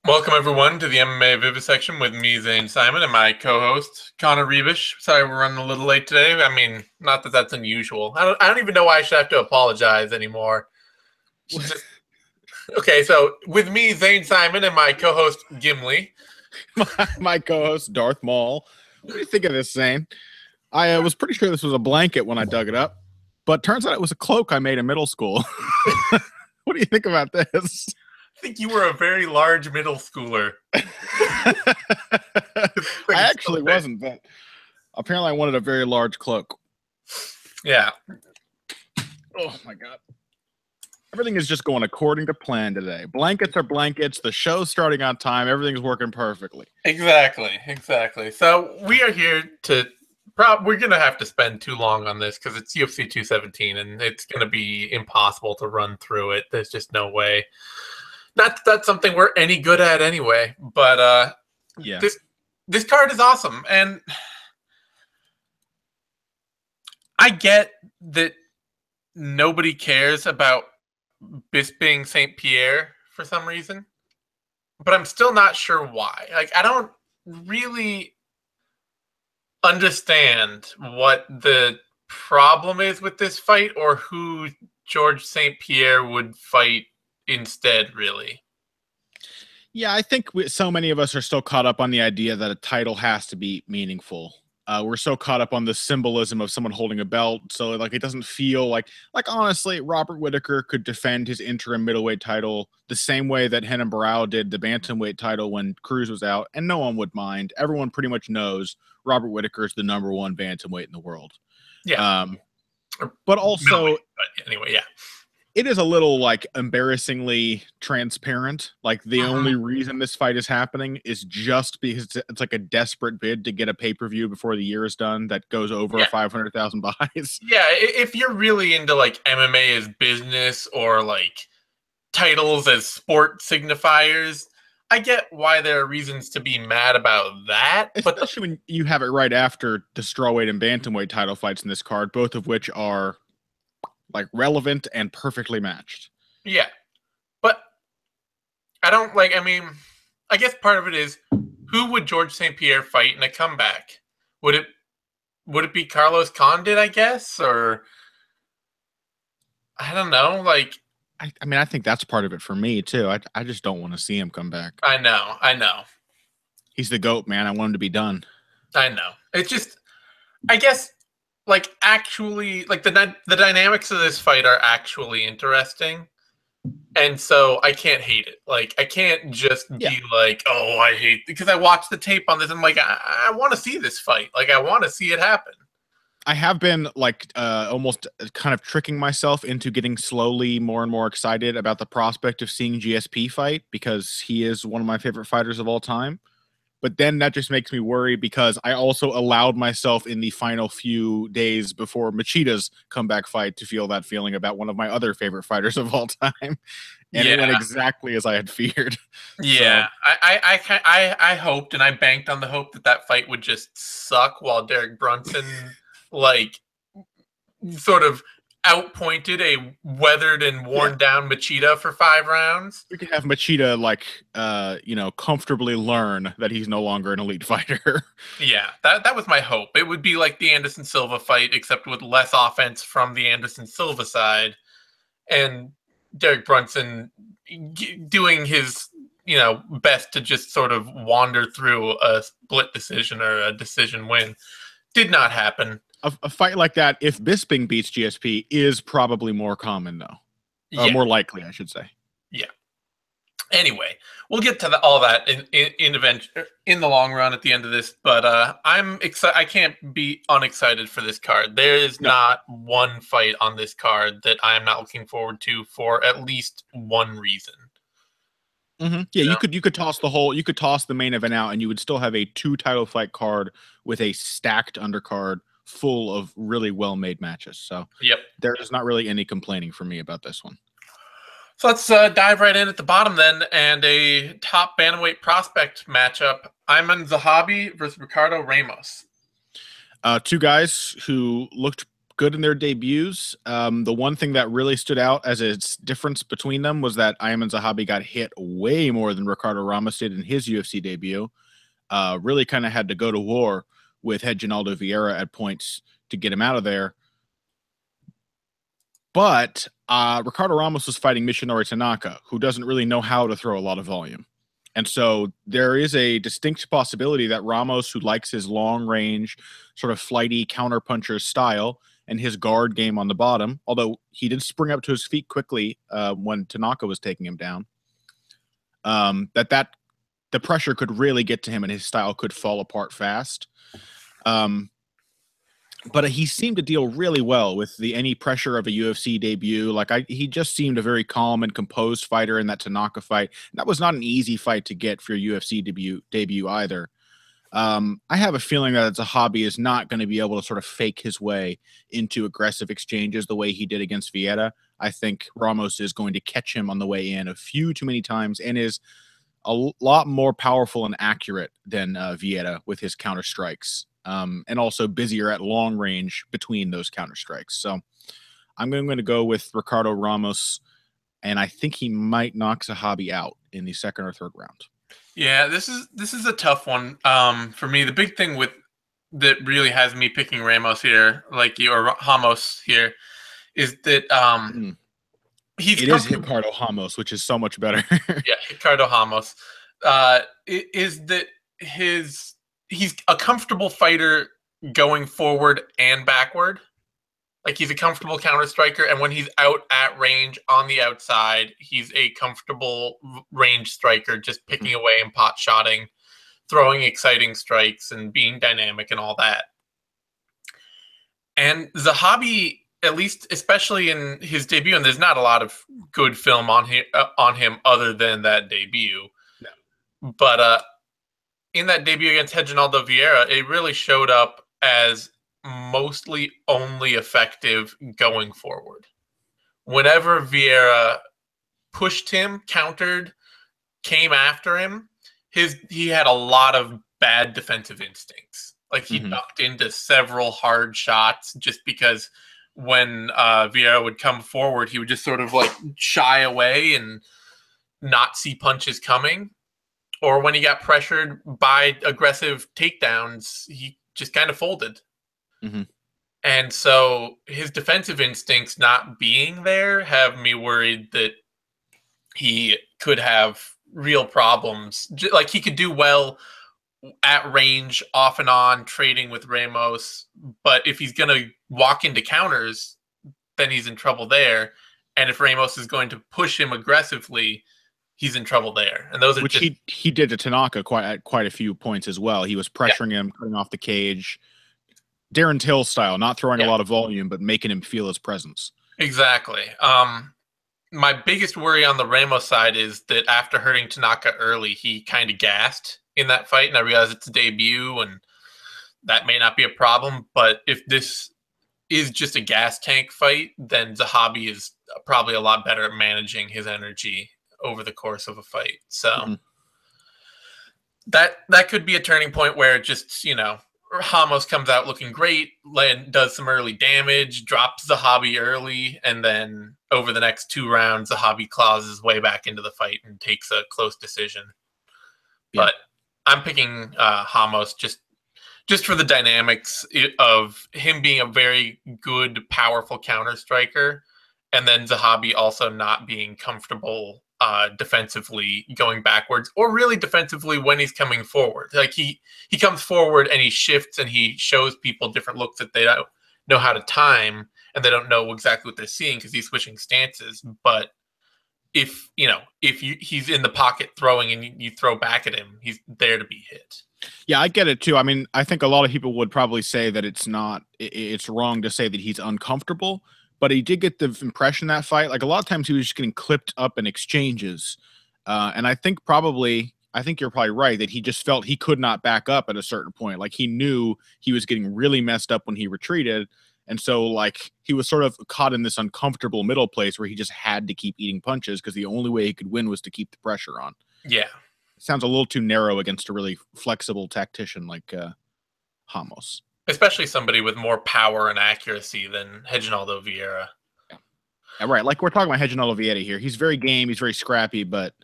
Welcome everyone to the MMA Vivisection with me, Zane Simon, and my co-host Connor Rebish. Sorry we're running a little late today. I mean, not that that's unusual. I don't even know why I should have to apologize anymore. Okay, so with me, Zane Simon, and my co-host Gimli. my co-host Darth Maul. What do you think of this, Zane? I was pretty sure this was a blanket when I dug it up, but turns out it was a cloak I made in middle school. What do you think about this? I think you were a very large middle schooler. I actually wasn't, but apparently I wanted a very large cloak. Yeah. Oh my God. Everything is just going according to plan today. Blankets are blankets. The show's starting on time. Everything's working perfectly. Exactly. So we are here to we're going to have to spend too long on this because it's UFC 217 and it's going to be impossible to run through it. There's just no way. Not that that's something we're any good at anyway, but yeah, this card is awesome, and I get that nobody cares about Bisping St-Pierre for some reason, but I'm still not sure why. Like, I don't really understand what the problem is with this fight or who George St-Pierre would fight instead, really. Yeah, I think so many of us are still caught up on the idea that a title has to be meaningful. We're so caught up on the symbolism of someone holding a belt, so like it doesn't feel like honestly, Robert Whittaker could defend his interim middleweight title the same way that Renan Barão did the bantamweight title when Cruz was out, and no one would mind. Everyone pretty much knows Robert Whittaker is the #1 bantamweight in the world. Yeah, but also, but anyway, yeah. It is a little like embarrassingly transparent. Like the only reason this fight is happening is just because it's like a desperate bid to get a pay-per-view before the year is done that goes over 500,000 buys. Yeah, if you're really into like MMA as business or like titles as sport signifiers, I get why there are reasons to be mad about that. Especially when you have it right after the strawweight and bantamweight title fights in this card, both of which are like relevant and perfectly matched. Yeah. But I don't like, I mean, I guess part of it is who would George St-Pierre fight in a comeback? Would it be Carlos Condit, I guess? Or I don't know. Like, I mean, I think that's part of it for me too. I just don't want to see him come back. I know. He's the GOAT, man. I want him to be done. I know. It's just, I guess, like, actually, like, the dynamics of this fight are actually interesting. And so I can't hate it. Like, I can't just be like, oh, I hate, because I watched the tape on this and I'm like, I want to see this fight. Like, I want to see it happen. I have been like almost kind of tricking myself into getting slowly more and more excited about the prospect of seeing GSP fight because he is one of my favorite fighters of all time. But then that just makes me worry because I also allowed myself in the final few days before Machida's comeback fight to feel that feeling about one of my other favorite fighters of all time. And it went exactly as I had feared. Yeah. So, I hoped and I banked on the hope that fight would just suck while Derek Brunson like sort of outpointed a weathered and worn down Machida for 5 rounds. We could have Machida like comfortably learn that he's no longer an elite fighter. Yeah, that was my hope. It would be like the Anderson Silva fight, except with less offense from the Anderson Silva side, and Derek Brunson doing his best to just sort of wander through a split decision or a decision win. Did not happen. A fight like that, if Bisping beats GSP, is probably more common, though. More likely, I should say. Yeah. Anyway, we'll get to all that in the long run at the end of this, but I'm excited. I can't be unexcited for this card. There is not one fight on this card that I am not looking forward to for at least one reason. Mm-hmm. Yeah, you could toss the main event out, and you would still have a 2 title fight card with a stacked undercard full of really well-made matches. So there's not really any complaining for me about this one. So let's dive right in at the bottom then, and a top bantamweight prospect matchup: Ayman Zahabi versus Ricardo Ramos. 2 guys who looked good in their debuts. The one thing that really stood out as a difference between them was that Ayman Zahabi got hit way more than Ricardo Ramos did in his UFC debut. Really kind of had to go to war with Reginaldo Vieira at points to get him out of there. But Ricardo Ramos was fighting Mishinori Tanaka, who doesn't really know how to throw a lot of volume. And so there is a distinct possibility that Ramos, who likes his long range, sort of flighty counterpuncher style and his guard game on the bottom, although he did spring up to his feet quickly when Tanaka was taking him down, that the pressure could really get to him and his style could fall apart fast. But he seemed to deal really well with any pressure of a UFC debut. He just seemed a very calm and composed fighter in that Tanaka fight. And that was not an easy fight to get for your UFC debut either. I have a feeling that Zahabi is not going to be able to sort of fake his way into aggressive exchanges the way he did against Vieira. I think Ramos is going to catch him on the way in a few too many times and is a lot more powerful and accurate than Vieira with his counter strikes. And also busier at long range between those counter strikes. So I'm going to go with Ricardo Ramos, and I think he might knock Zahabi out in the second or third round. Yeah, this is a tough one for me. The big thing that really has me picking Ramos here, like you, or Ramos here, is that it is Ricardo Ramos, which is so much better. Yeah, Ricardo Ramos. Is that he's a comfortable fighter going forward and backward. Like, he's a comfortable counter striker, and when he's out at range on the outside, he's a comfortable range striker, just picking away and pot shotting, throwing exciting strikes and being dynamic and all that. And Zahabi, at least, especially in his debut, and there's not a lot of good film on him other than that debut. No. But in that debut against Reginaldo Vieira, it really showed up as mostly only effective going forward. Whenever Vieira pushed him, countered, came after him, he had a lot of bad defensive instincts. Like, he ducked into several hard shots just because when Vieira would come forward, he would just sort of like shy away and not see punches coming. Or when he got pressured by aggressive takedowns, he just kind of folded. And so his defensive instincts not being there have me worried that he could have real problems. Like, he could do well at range, off and on, trading with Ramos. But if he's going to walk into counters, then he's in trouble there. And if Ramos is going to push him aggressively, he's in trouble there. And those are which he did to Tanaka quite a few points as well. He was pressuring him, cutting off the cage. Darren Till style, not throwing a lot of volume, but making him feel his presence. Exactly. My biggest worry on the Ramos side is that after hurting Tanaka early, he kind of gassed in that fight. And I realize it's a debut and that may not be a problem. But if this is just a gas tank fight, then Zahabi is probably a lot better at managing his energy over the course of a fight. So that could be a turning point where just, Ramos comes out looking great, does some early damage, drops Zahabi early, and then over the next 2 rounds, Zahabi claws his way back into the fight and takes a close decision. Yeah. But I'm picking Ramos just for the dynamics of him being a very good, powerful counter striker, and then Zahabi also not being comfortable defensively going backwards, or really defensively when he's coming forward. Like, he comes forward and he shifts and he shows people different looks that they don't know how to time, and they don't know exactly what they're seeing because he's switching stances. But if he's in the pocket throwing and you throw back at him, he's there to be hit. Yeah, I get it too. I mean, I think a lot of people would probably say that it's wrong to say that he's uncomfortable. But he did get the impression that fight, like, a lot of times he was just getting clipped up in exchanges. And I think you're probably right that he just felt he could not back up at a certain point. Like, he knew he was getting really messed up when he retreated. And so, like, he was sort of caught in this uncomfortable middle place where he just had to keep eating punches because the only way he could win was to keep the pressure on. Yeah. It sounds a little too narrow against a really flexible tactician like Ramos. especially somebody with more power and accuracy than Reginaldo Vieira. Yeah, right. Like we're talking about Reginaldo Vieira here. He's very game. He's very scrappy, but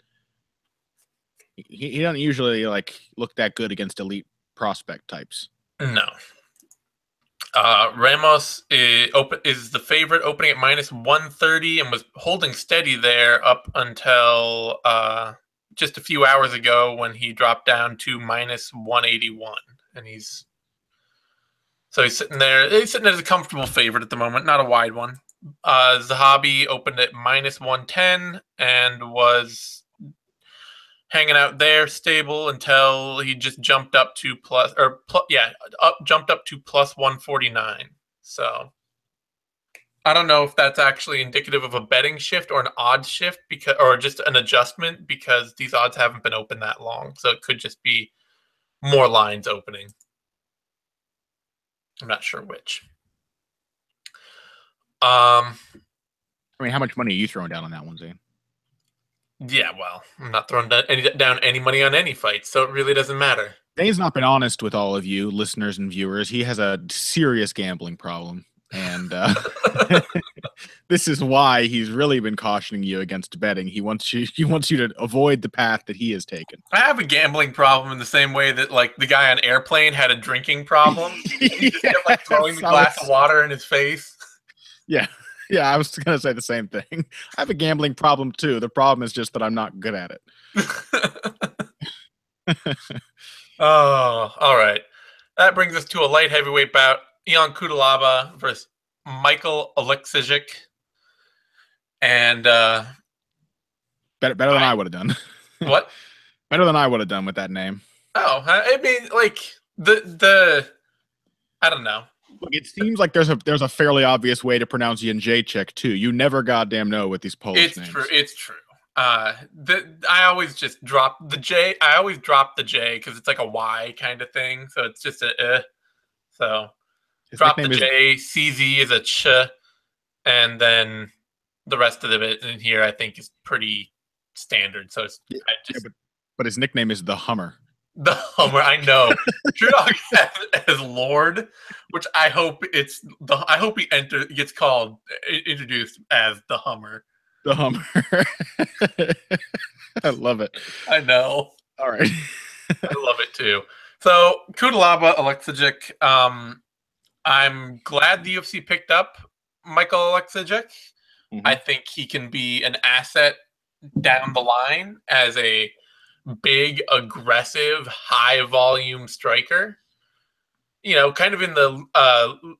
he doesn't usually like look that good against elite prospect types. No. Ramos is the favorite, opening at -130 and was holding steady there up until just a few hours ago when he dropped down to -181. And he's sitting there. He's sitting as a comfortable favorite at the moment, not a wide one. Zahabi opened at -110 and was hanging out there stable until he just jumped up to jumped up to +149. So I don't know if that's actually indicative of a betting shift or an odds shift or just an adjustment, because these odds haven't been open that long. So it could just be more lines opening. I'm not sure which. I mean, how much money are you throwing down on that one, Zane? Yeah, well, I'm not throwing down any money on any fight, so it really doesn't matter. Zane's not been honest with all of you listeners and viewers. He has a serious gambling problem, and this is why he's really been cautioning you against betting. He wants you to avoid the path that he has taken. I have a gambling problem in the same way that like the guy on Airplane had a drinking problem. He just kept like throwing the glass of water in his face. Yeah. Yeah, I was going to say the same thing. I have a gambling problem too. The problem is just that I'm not good at it. Oh, all right. That brings us to a light heavyweight bout. Ion Cutelaba versus Michal Oleksiy. And better than I would have done. What? Better than I would have done with that name. Oh, I mean, like the I don't know. Look, it seems like there's a fairly obvious way to pronounce Jedrzejczyk too. You never goddamn know with these Polish names. It's true. I always just drop the J. I always drop the J because it's like a Y kind of thing. So it's just a So his drop the J. CZ is a ch, and then the rest of the bit in here I think is pretty standard. So it's but his nickname is the Hummer. The Hummer, I know. True Dog as Lord, which I hope he gets introduced as the Hummer. The Hummer. I love it. I know. All right. I love it too. So Cutelaba, Oleksiy. I'm glad the UFC picked up Michal Oleksiy. Mm-hmm. I think he can be an asset down the line as a big, aggressive, high-volume striker. You know, kind of in the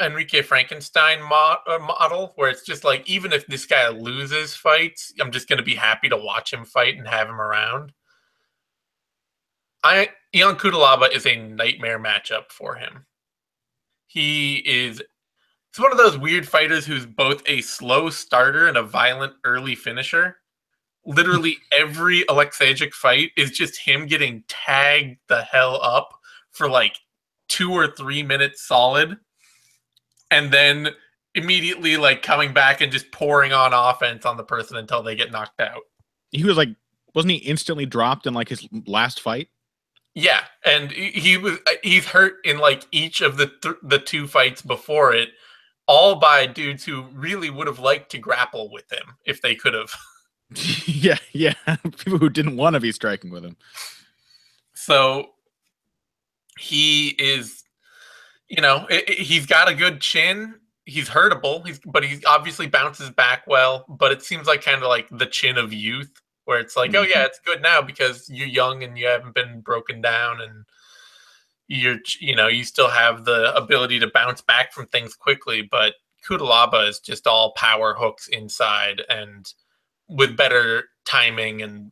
Enrique Frankenstein model, where it's just like, even if this guy loses fights, I'm just going to be happy to watch him fight and have him around. Ion Cutelaba is a nightmare matchup for him. He's one of those weird fighters who's both a slow starter and a violent early finisher. Literally every Oleksiy fight is just him getting tagged the hell up for like 2 or 3 minutes solid, and then immediately like coming back and just pouring on offense on the person until they get knocked out. He was like, wasn't he instantly dropped in like his last fight? Yeah, and he's hurt in like each of the 2 fights before it, all by dudes who really would have liked to grapple with him if they could have. Yeah. People who didn't want to be striking with him. So he is, he's got a good chin. He's hurtable. But he obviously bounces back well. But it seems like kind of like the chin of youth, where it's like, oh yeah, it's good now because you're young and you haven't been broken down, and you still have the ability to bounce back from things quickly. But Cutelaba is just all power hooks inside and with better timing and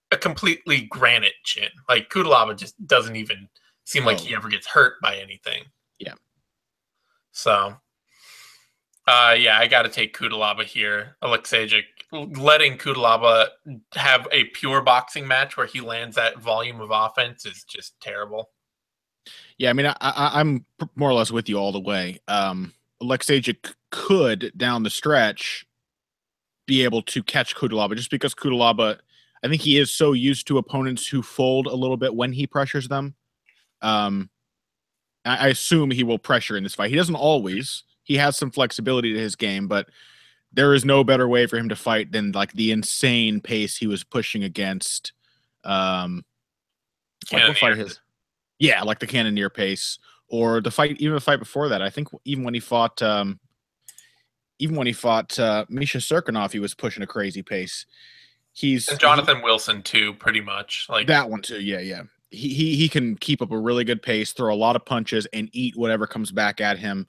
a completely granite chin. Like Cutelaba just doesn't even seem like he ever gets hurt by anything. Yeah. So, I got to take Cutelaba here. Oleksiy, letting Cutelaba have a pure boxing match where he lands that volume of offense is just terrible. Yeah, I mean, I'm more or less with you all the way. Oleksiy could, down the stretch, be able to catch Cutelaba, just because Cutelaba, I think he is so used to opponents who fold a little bit when he pressures them. I assume he will pressure in this fight. He doesn't always. He has some flexibility to his game, but there is no better way for him to fight than like the insane pace he was pushing against. Like what fight his? Yeah, like the Cannoneer pace, or the fight, even the fight before that. I think even when he fought Misha Serkinov, he was pushing a crazy pace. And Jonathan Wilson too, pretty much. Like that one too. Yeah. He can keep up a really good pace, throw a lot of punches, and eat whatever comes back at him.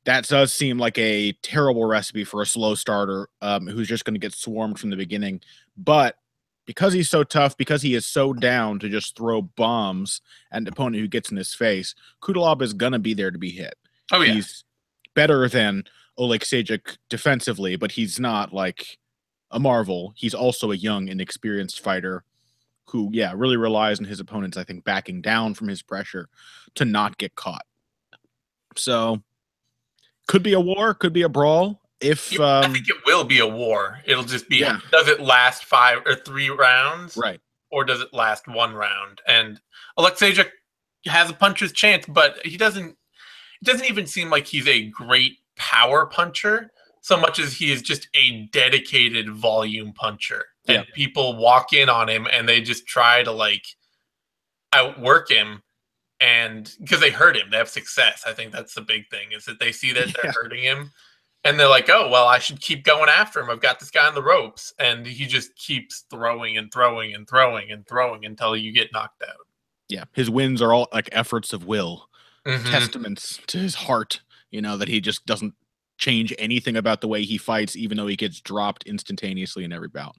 That does seem like a terrible recipe for a slow starter who's just going to get swarmed from the beginning. But because he's so tough, because he is so down to just throw bombs at an opponent who gets in his face, Cutelaba is going to be there to be hit. Oh, yeah. He's better than Oleksiy defensively, but he's not like a marvel. He's also a young, inexperienced fighter who, really relies on his opponents, I think, backing down from his pressure to not get caught. So could be a war, could be a brawl. I think it will be a war. It'll just be, does it last 5 or 3 rounds? Right. Or does it last 1 round? And Oleksiy has a puncher's chance, but it doesn't even seem like he's a great power puncher so much as he is just a dedicated volume puncher. And people walk in on him and they just try to like outwork him. And because they hurt him, they have success. I think that's the big thing, is that they see that they're hurting him. And they're like, oh, well, I should keep going after him. I've got this guy on the ropes. And he just keeps throwing and throwing and throwing and throwing until you get knocked out. Yeah, his wins are all like efforts of will, testaments to his heart, that he just doesn't change anything about the way he fights, even though he gets dropped instantaneously in every bout.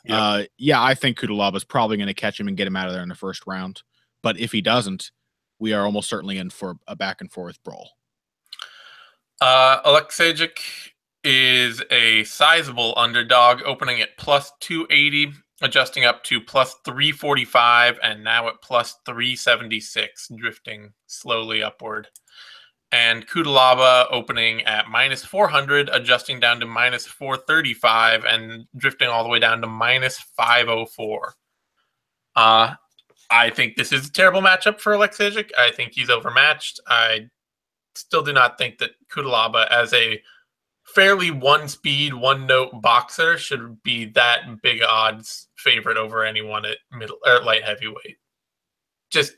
Yep. I think Cutelaba is probably going to catch him and get him out of there in the first round. But if he doesn't, we are almost certainly in for a back and forth brawl. Oleksiy is a sizable underdog, opening at plus 280, adjusting up to plus 345, and now at plus 376, drifting slowly upward. And Cutelaba opening at minus 400, adjusting down to minus 435, and drifting all the way down to minus 504. I think this is a terrible matchup for Oleksiy. I think he's overmatched. I still do not think that Cutelaba, as a fairly one-speed, one-note boxer, should be that big odds favorite over anyone at middle or light heavyweight. Just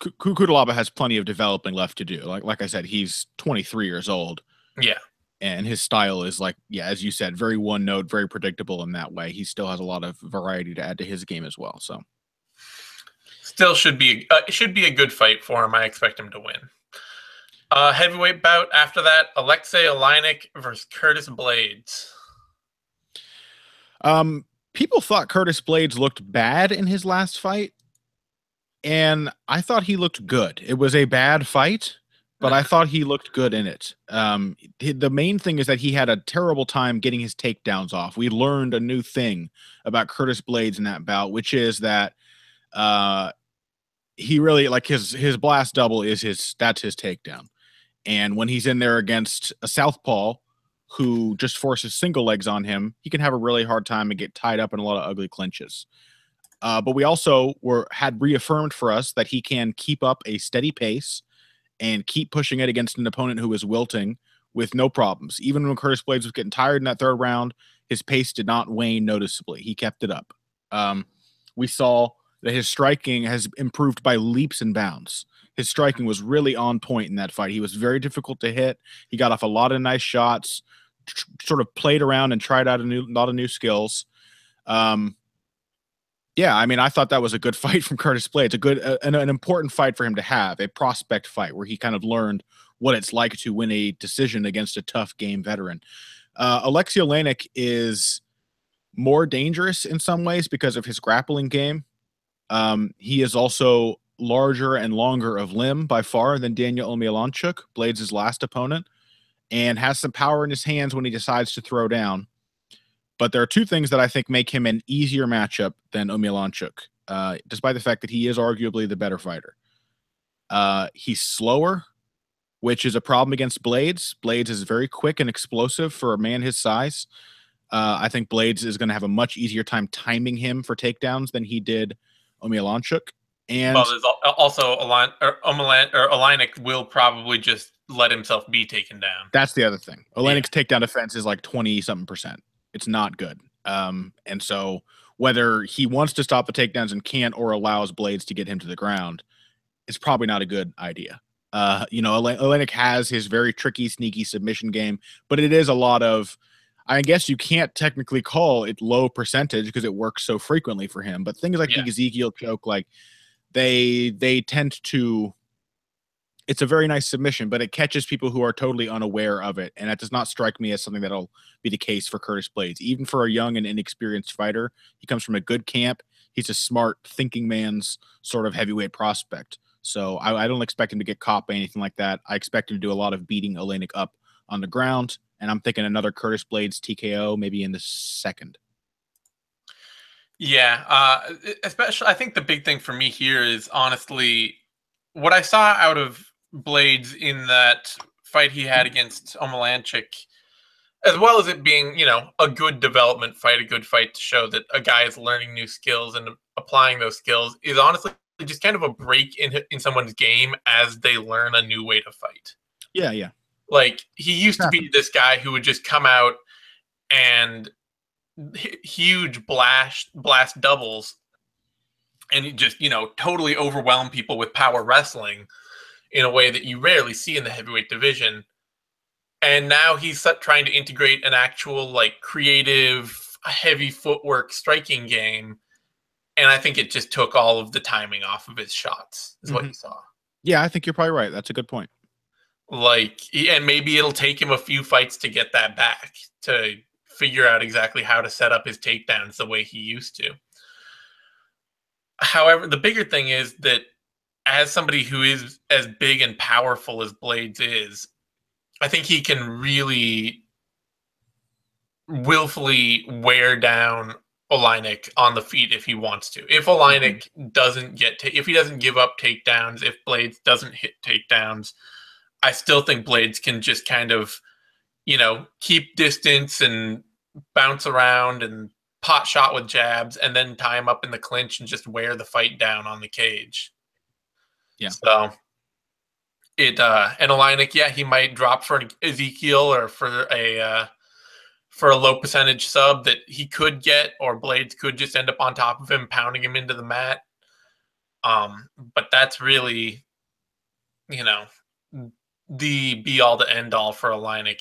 Cutelaba has plenty of developing left to do. Like I said, he's 23 years old. Yeah. And his style is as you said, very one-note, very predictable in that way. He still has a lot of variety to add to his game as well. So still should be a good fight for him. I expect him to win. Heavyweight bout after that, Oliynyk versus Curtis Blaydes. People thought Curtis Blaydes looked bad in his last fight, and I thought he looked good. It was a bad fight, but I thought he looked good in it. The main thing is that he had a terrible time getting his takedowns off. We learned a new thing about Curtis Blaydes in that bout, which is that he really, like, his blast double is that's his takedown. And when he's in there against a southpaw who just forces single legs on him, he can have a really hard time and get tied up in a lot of ugly clinches. But we also had reaffirmed for us that he can keep up a steady pace and keep pushing it against an opponent who is wilting with no problems. Even when Curtis Blaydes was getting tired in that third round, his pace did not wane noticeably. He kept it up. We saw that his striking has improved by leaps and bounds. His striking was really on point in that fight. He was very difficult to hit. He got off a lot of nice shots, sort of played around and tried out a lot of new skills. I thought that was a good fight from Curtis Blaydes. An important fight for him to have, a prospect fight where he kind of learned what it's like to win a decision against a tough game veteran. Oleksiy Oleinik is more dangerous in some ways because of his grappling game. He is also larger and longer of limb by far than Daniel Omielanczuk, Blaydes' last opponent, and has some power in his hands when he decides to throw down. But there are two things that I think make him an easier matchup than Omielanczuk, despite the fact that he is arguably the better fighter. He's slower, which is a problem against Blaydes. Blaydes is very quick and explosive for a man his size. I think Blaydes is going to have a much easier time timing him for takedowns than he did Omielanczuk. And Well, there's also Oliynyk will probably just let himself be taken down. that's the other thing. Olynyk's takedown defense is like 20-something%. It's not good. And so whether he wants to stop the takedowns and can't, or allows Blaydes to get him to the ground, it's probably not a good idea. Oliynyk has his very tricky, sneaky submission game, but it is a lot of, I guess you can't technically call it low percentage because it works so frequently for him. But things like the Ezekiel choke, like they tend to, it's a very nice submission, but it catches people who are totally unaware of it. And that does not strike me as something that'll be the case for Curtis Blaydes. Even for a young and inexperienced fighter, he comes from a good camp. He's a smart, thinking man's sort of heavyweight prospect. So I don't expect him to get caught by anything like that. I expect him to do a lot of beating Oliynyk up on the ground. And I'm thinking another Curtis Blaydes TKO maybe in the second. Yeah, especially I think the big thing for me here is honestly what I saw out of Blaydes in that fight he had against Oleksiy, as well as it being, a good development fight, a good fight to show that a guy is learning new skills and applying those skills, is honestly just kind of a break in someone's game as they learn a new way to fight. Yeah. Like, he used to be this guy who would just come out and huge blast doubles and just, totally overwhelm people with power wrestling in a way that you rarely see in the heavyweight division. And now he's trying to integrate an actual, like, creative, heavy footwork striking game. And I think it just took all of the timing off of his shots, is what you saw. Yeah, I think you're probably right. That's a good point. Like, and maybe it'll take him a few fights to get that back, to figure out exactly how to set up his takedowns the way he used to. However, the bigger thing is that as somebody who is as big and powerful as Blaydes is, I think he can really willfully wear down Oliynyk on the feet if he wants to. If Oliynyk doesn't if he doesn't give up takedowns, if Blaydes doesn't hit takedowns, I still think Blaydes can just kind of, keep distance and bounce around and pot shot with jabs and then tie him up in the clinch and just wear the fight down on the cage. Yeah. So and Oliynyk, he might drop for an Ezekiel or for a low percentage sub that he could get, or Blaydes could just end up on top of him, pounding him into the mat. But that's really, the be all to end all for Oliynyk.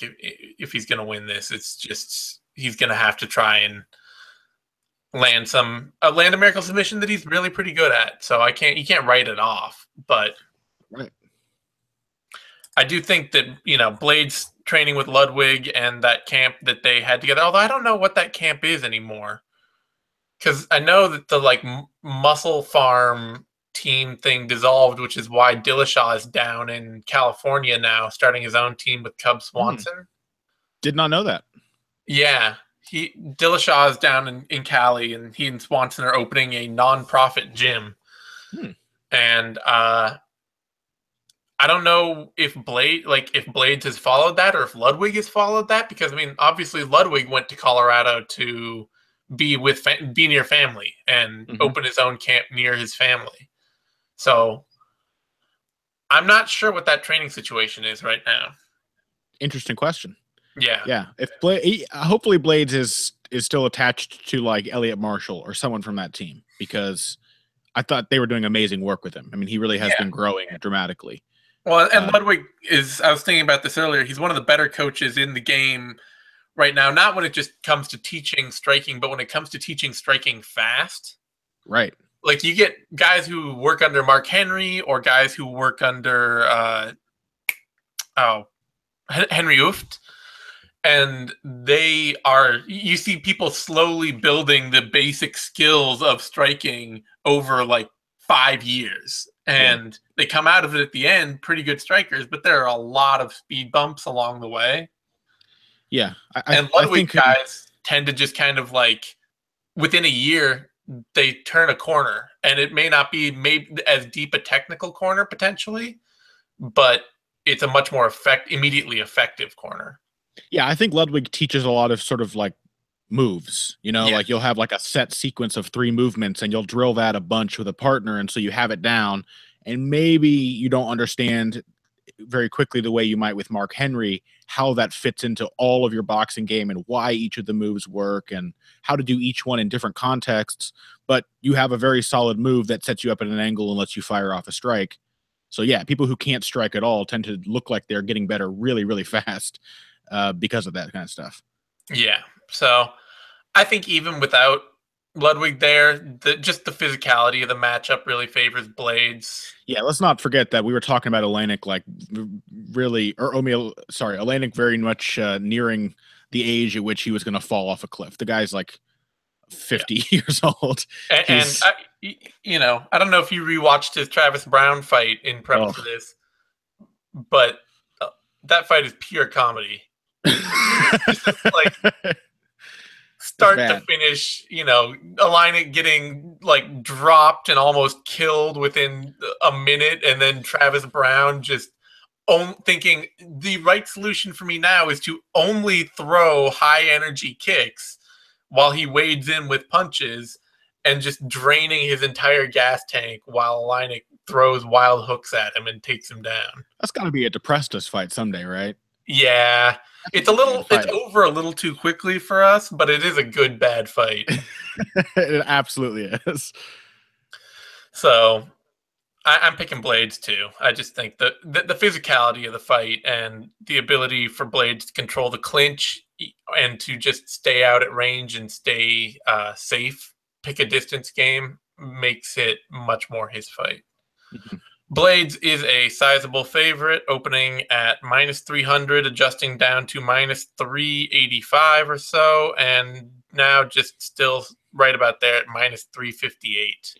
If he's going to win this, it's just, he's going to have to try and land a miracle submission that he's really pretty good at. So you can't write it off, but right. I do think that, Blaydes training with Ludwig and that camp that they had together, although I don't know what that camp is anymore. Because I know that the muscle farm team thing dissolved, which is why Dillashaw is down in California now, starting his own team with Cub Swanson. Did not know that. Yeah. Dillashaw is down in Cali, and he and Swanson are opening a non-profit gym. And I don't know if Blaydes has followed that, or if Ludwig has followed that, because obviously Ludwig went to Colorado to be near family and open his own camp near his family. So I'm not sure what that training situation is right now. Interesting question. Yeah. If hopefully Blaydes is still attached to like Elliot Marshall or someone from that team, because I thought they were doing amazing work with him. He really has been growing dramatically. Well, and Ludwig I was thinking about this earlier, he's one of the better coaches in the game right now, not when it just comes to teaching striking, but when it comes to teaching striking fast. Right. Like, you get guys who work under Mark Henry, or guys who work under Henry Ooft, and you see people slowly building the basic skills of striking over like 5 years. And they come out of it at the end pretty good strikers, but there are a lot of speed bumps along the way. Yeah. And Ludwig guys tend to just kind of like, within a year, they turn a corner. And it may not be as deep a technical corner potentially, but it's a much more immediately effective corner. Yeah, I think Ludwig teaches a lot of sort of like moves. You know, like you'll have like a set sequence of 3 movements and you'll drill that a bunch with a partner. And so you have it down, and maybe you don't understand very quickly the way you might with Mark Henry, how that fits into all of your boxing game and why each of the moves work and how to do each one in different contexts. But you have a very solid move that sets you up at an angle and lets you fire off a strike. So yeah, people who can't strike at all tend to look like they're getting better really, really fast because of that kind of stuff. Yeah. So I think even without Ludwig there, just the physicality of the matchup really favors Blaydes. Yeah, let's not forget that we were talking about Oliynyk like really, or Oliynyk very much nearing the age at which he was going to fall off a cliff. The guy's like 50 years old. And I don't know if you rewatched his Travis Brown fight in prep for this, but that fight is pure comedy. Like start to finish, Oliynyk getting like dropped and almost killed within a minute, and then Travis Brown just thinking the right solution for me now is to only throw high energy kicks while he wades in with punches, and just draining his entire gas tank while Oliynyk throws wild hooks at him and takes him down. That's got to be a depressed us fight someday, right? Yeah. It's over a little too quickly for us, but it is a good bad fight. It absolutely is. So I'm picking Blaydes too. I just think that the physicality of the fight and the ability for Blaydes to control the clinch and to just stay out at range and stay safe, pick a distance game, makes it much more his fight. Mm-hmm. Blaydes is a sizable favorite, opening at -300, adjusting down to -385 or so, and now just still right about there at -358.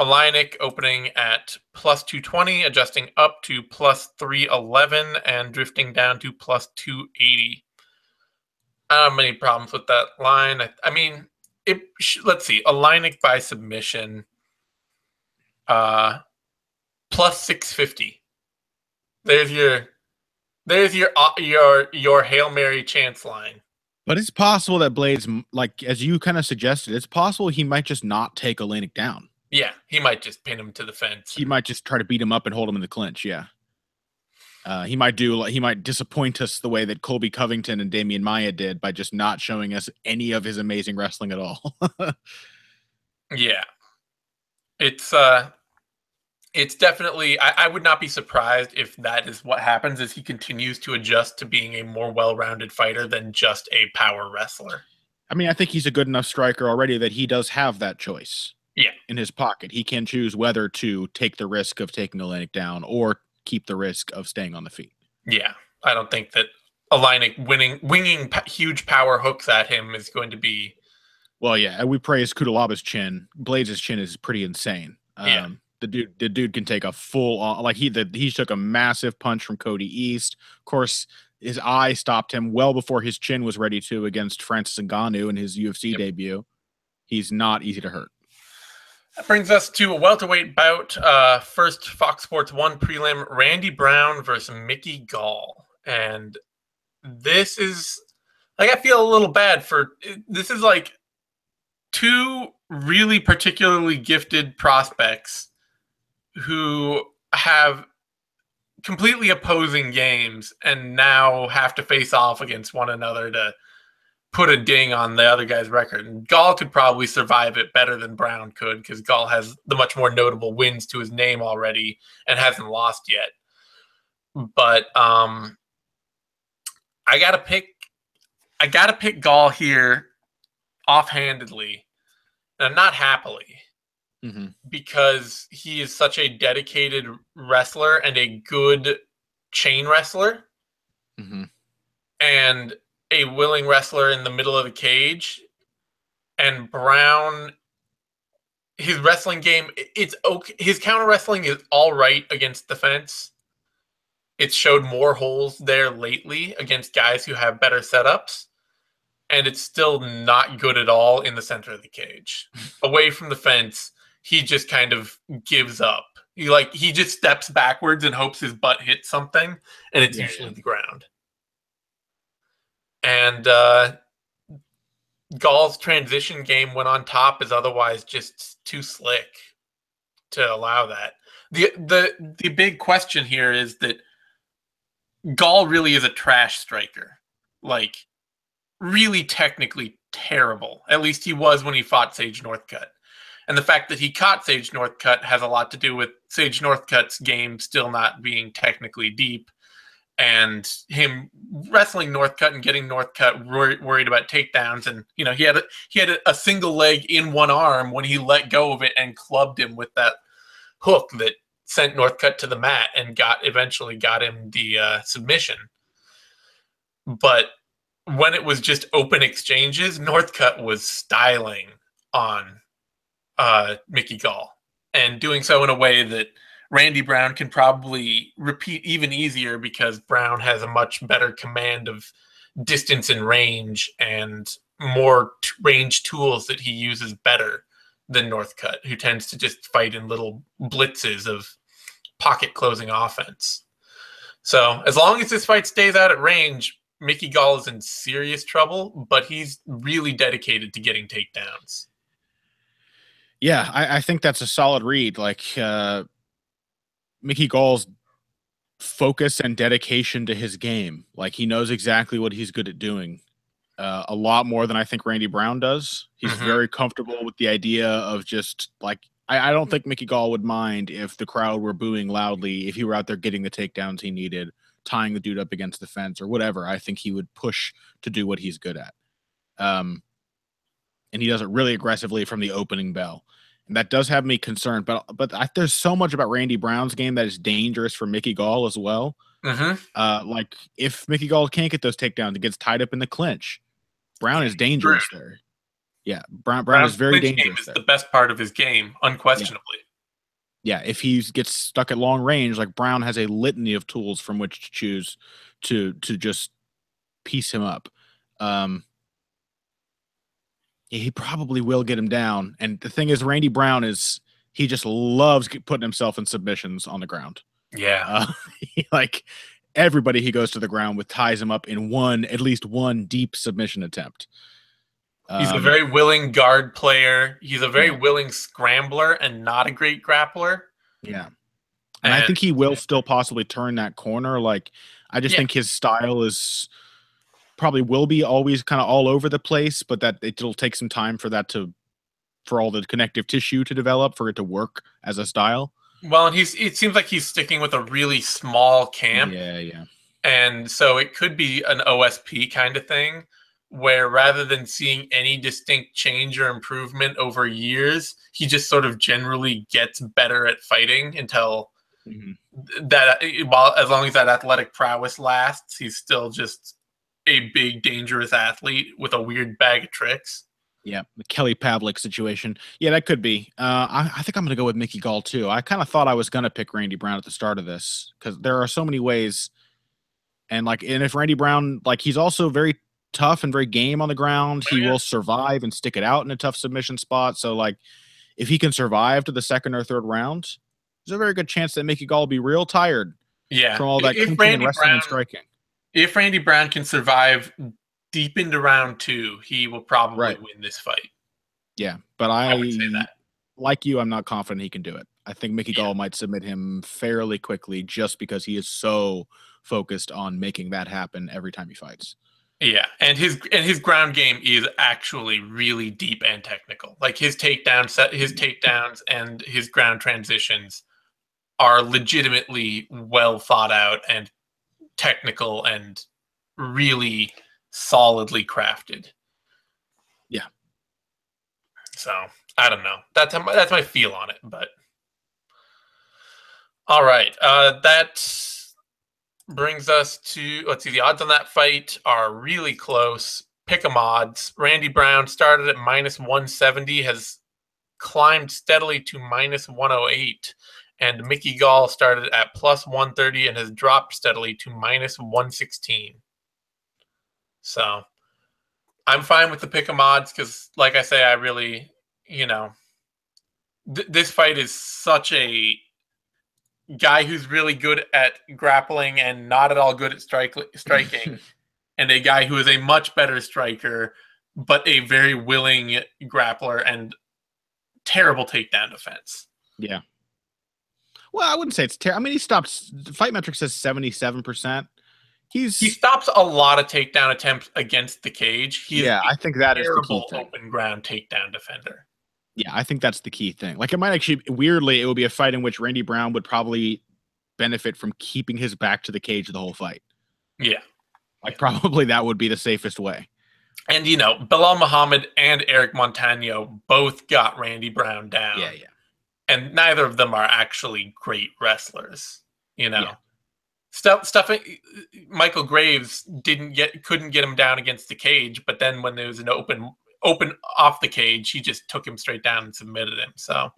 Oliynyk opening at +220, adjusting up to +311, and drifting down to +280. I don't have many problems with that line. I mean, let's see. Oliynyk by submission, +650. There's your Hail Mary chance line. But it's possible that Blaydes, like as you kind of suggested, it's possible he might just not take Oliynyk down. Yeah, he might just pin him to the fence. He might just try to beat him up and hold him in the clinch. Yeah. He might disappoint us the way that Colby Covington and Damian Maia did by just not showing us any of his amazing wrestling at all. Yeah. It's definitely, I would not be surprised if that is what happens as he continues to adjust to being a more well-rounded fighter than just a power wrestler. I mean, I think he's a good enough striker already that he does have that choice. Yeah. In his pocket. He can choose whether to take the risk of taking Oliynyk down or keep the risk of staying on the feet. Yeah. I don't think that Oliynyk winging huge power hooks at him is going to be... Well, yeah, we praise Cutelaba's chin. Blaydes' chin is pretty insane. Yeah. The dude can take a full on, like he took a massive punch from Cody East. Of course, his eye stopped him well before his chin was ready to against Francis Ngannou in his UFC debut. He's not easy to hurt. That brings us to a welterweight bout. First Fox Sports 1 prelim, Randy Brown versus Mickey Gall. And this is, like, I feel a little bad for, this is like two really particularly gifted prospects who have completely opposing games and now have to face off against one another to put a ding on the other guy's record. And Gall could probably survive it better than Brown could because Gall has the much more notable wins to his name already and hasn't lost yet. But I gotta pick Gall here offhandedly, and not happily. Mm-hmm. Because he is such a dedicated wrestler and a good chain wrestler. Mm-hmm. And a willing wrestler in the middle of the cage. And Brown, his wrestling game, it's okay. His counter wrestling is all right against the fence. It's showed more holes there lately against guys who have better setups. And it's still not good at all in the center of the cage. Away from the fence, he just kind of gives up. He just steps backwards and hopes his butt hits something, and it's usually the ground. And Gall's transition game when on top is otherwise just too slick to allow that. The big question here is that Gall really is a trash striker. Like, really technically terrible. At least he was when he fought Sage Northcutt. And the fact that he caught Sage Northcutt has a lot to do with Sage Northcutt's game still not being technically deep, and him wrestling Northcutt and getting Northcutt worried about takedowns. And he had a single leg in one arm when he let go of it and clubbed him with that hook that sent Northcutt to the mat and eventually got him the submission. But when it was just open exchanges, Northcutt was styling on Mickey Gall, and doing so in a way that Randy Brown can probably repeat even easier, because Brown has a much better command of distance and range and more range tools that he uses better than Northcutt, who tends to just fight in little blitzes of pocket closing offense. So as long as this fight stays out at range, Mickey Gall is in serious trouble, but he's really dedicated to getting takedowns. Yeah, I think that's a solid read. Like, Mickey Gall's focus and dedication to his game. Like, he knows exactly what he's good at doing. A lot more than I think Randy Brown does. He's very comfortable with the idea of just, like, I don't think Mickey Gall would mind if the crowd were booing loudly, if he were out there getting the takedowns he needed, tying the dude up against the fence or whatever. I think he would push to do what he's good at. And he does it really aggressively from the opening bell. And that does have me concerned. But there's so much about Randy Brown's game that is dangerous for Mickey Gall as well. Like, if Mickey Gall can't get those takedowns, it gets tied up in the clinch. Brown is dangerous there. Yeah, Brown is very dangerous. Game is the best part of his game, unquestionably. Yeah, if he gets stuck at long range, like, Brown has a litany of tools from which to choose to just piece him up. He probably will get him down. And the thing is, Randy Brown he just loves putting himself in submissions on the ground. Yeah. Like, everybody he goes to the ground with ties him up in at least one deep submission attempt. He's a very willing guard player. He's a very willing scrambler and not a great grappler. Yeah. And I think he will still possibly turn that corner. Like, I just think his style probably will be always kind of all over the place, but that it'll take some time for all the connective tissue to develop, for it to work as a style. Well, and it seems like he's sticking with a really small camp. Yeah. And so it could be an OSP kind of thing, where rather than seeing any distinct change or improvement over years, he just sort of generally gets better at fighting until as long as that athletic prowess lasts, he's still just a big, dangerous athlete with a weird bag of tricks. Yeah, the Kelly Pavlik situation. Yeah, that could be. I think I'm going to go with Mickey Gall, too. I kind of thought I was going to pick Randy Brown at the start of this, because there are so many ways. And if Randy Brown, like, he's also very tough and very game on the ground. He will survive and stick it out in a tough submission spot. So, like, if he can survive to the second or third round, there's a very good chance that Mickey Gall will be real tired from all that clinching and wrestling and striking. If Randy Brown can survive deep into round 2, he will probably win this fight. Yeah, but I would say that. Like you, I'm not confident he can do it. I think Mickey Gall might submit him fairly quickly, just because he is so focused on making that happen every time he fights. Yeah, and his ground game is actually really deep and technical. Like, his takedowns and his ground transitions are legitimately well thought out and technical and really solidly crafted. Yeah. So I don't know. That's my feel on it. But all right, that brings us to, let's see, the odds on that fight are really close. Pick 'em odds. Randy Brown started at -170, has climbed steadily to -108. And Mickey Gall started at +130 and has dropped steadily to -116. So I'm fine with the pick 'em odds, because, like I say, I really, this fight is such a guy who's really good at grappling and not at all good at striking, and a guy who is a much better striker, but a very willing grappler and terrible takedown defense. Yeah. Well, I wouldn't say it's terrible. I mean, he stops. Fight Metrics says 77%. He stops a lot of takedown attempts against the cage. I think that is the key thing. Open ground takedown defender. Yeah, I think that's the key thing. Like, it might actually, weirdly, it would be a fight in which Randy Brown would probably benefit from keeping his back to the cage the whole fight. Yeah. Like, probably that would be the safest way. And, Bilal Muhammad and Eric Montano both got Randy Brown down. Yeah. And neither of them are actually great wrestlers, Yeah. Stuff. Michael Graves couldn't get him down against the cage, but then when there was an open off the cage, he just took him straight down and submitted him. So,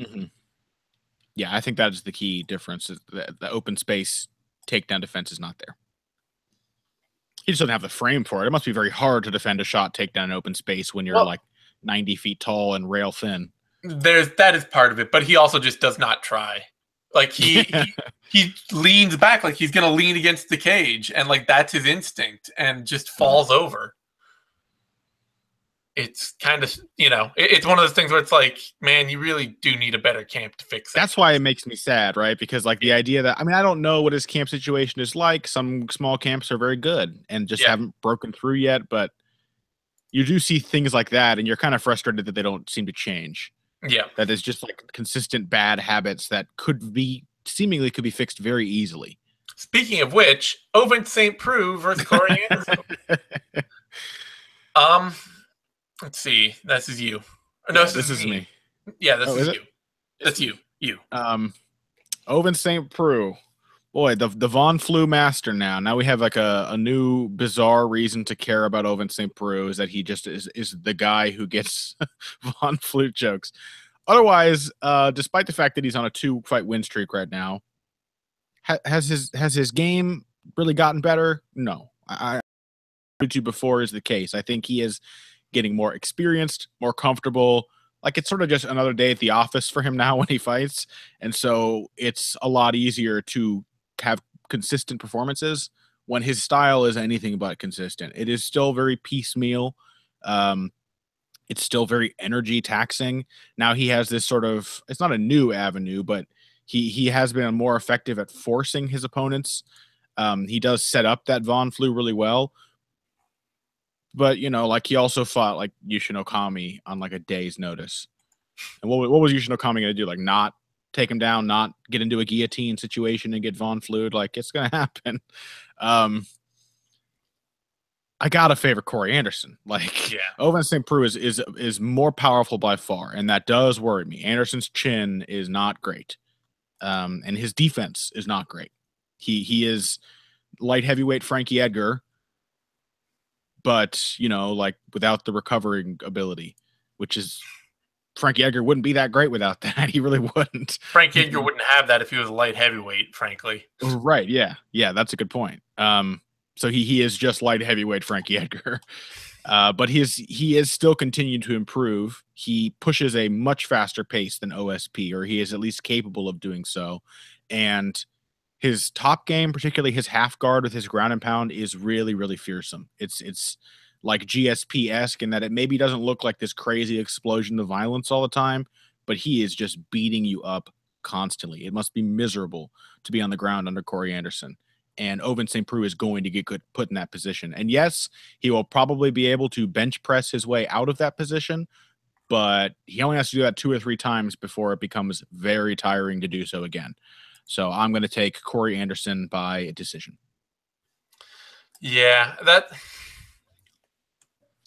yeah, I think that is the key difference. Is the open space takedown defense is not there. He just doesn't have the frame for it. It must be very hard to defend a shot takedown in open space when you're like 90 feet tall and rail thin. That is part of it, but he also just does not try. Like he leans back like he's gonna lean against the cage, and like that's his instinct, and just falls over. It's kind of it's one of those things where it's like, man, you really do need a better camp to fix that. That's why it makes me sad, right? Because like the idea that I don't know what his camp situation is like. Some small camps are very good and just haven't broken through yet, but you do see things like that, and you're kind of frustrated that they don't seem to change. Yeah, that is just like consistent bad habits that seemingly could be fixed very easily. Speaking of which, Ovince St. Preux versus Corey Anderson. Let's see. This is you. No, this is me. Yeah, this is you. That's you. You. Ovince St. Preux. Boy, the Von Flue master now. Now we have like a new bizarre reason to care about Ovince St. Preux, is that he just is the guy who gets Von Flue jokes. Otherwise, despite the fact that he's on a 2-fight win streak right now, has his game really gotten better? No. I told you before is the case. I think he is getting more experienced, more comfortable. Like, it's sort of just another day at the office for him now when he fights. And so it's a lot easier to have consistent performances when his style is anything but consistent. It is still very piecemeal. It's still very energy taxing. Now he has this sort of, it's not a new avenue, but he has been more effective at forcing his opponents. He does set up that Von Flue really well. But, like, he also fought like Yushin Okami on like a day's notice. And what was Yushin Okami going to do? Like, not take him down, not get into a guillotine situation and get Von Flued? Like, it's going to happen. I gotta favor Corey Anderson. Like, Ovince St. Preux is more powerful by far, and that does worry me. Anderson's chin is not great, and his defense is not great. He is light heavyweight Frankie Edgar, but like without the recovering ability, which is Frankie Edgar wouldn't be that great without that. He really wouldn't. Frankie Edgar wouldn't have that if he was a light heavyweight, frankly. Right? Yeah, that's a good point. So he is just light heavyweight Frankie Edgar, but he is still continuing to improve. He pushes a much faster pace than OSP, or he is at least capable of doing so. And his top game, particularly his half guard with his ground and pound, is really, really fearsome. It's like GSP-esque in that it maybe doesn't look like this crazy explosion of violence all the time, but he is just beating you up constantly. It must be miserable to be on the ground under Corey Anderson. And Ovince St. Preux is going to get put in that position. And yes, he will probably be able to bench press his way out of that position, but he only has to do that 2 or 3 times before it becomes very tiring to do so again. So I'm going to take Corey Anderson by decision. Yeah,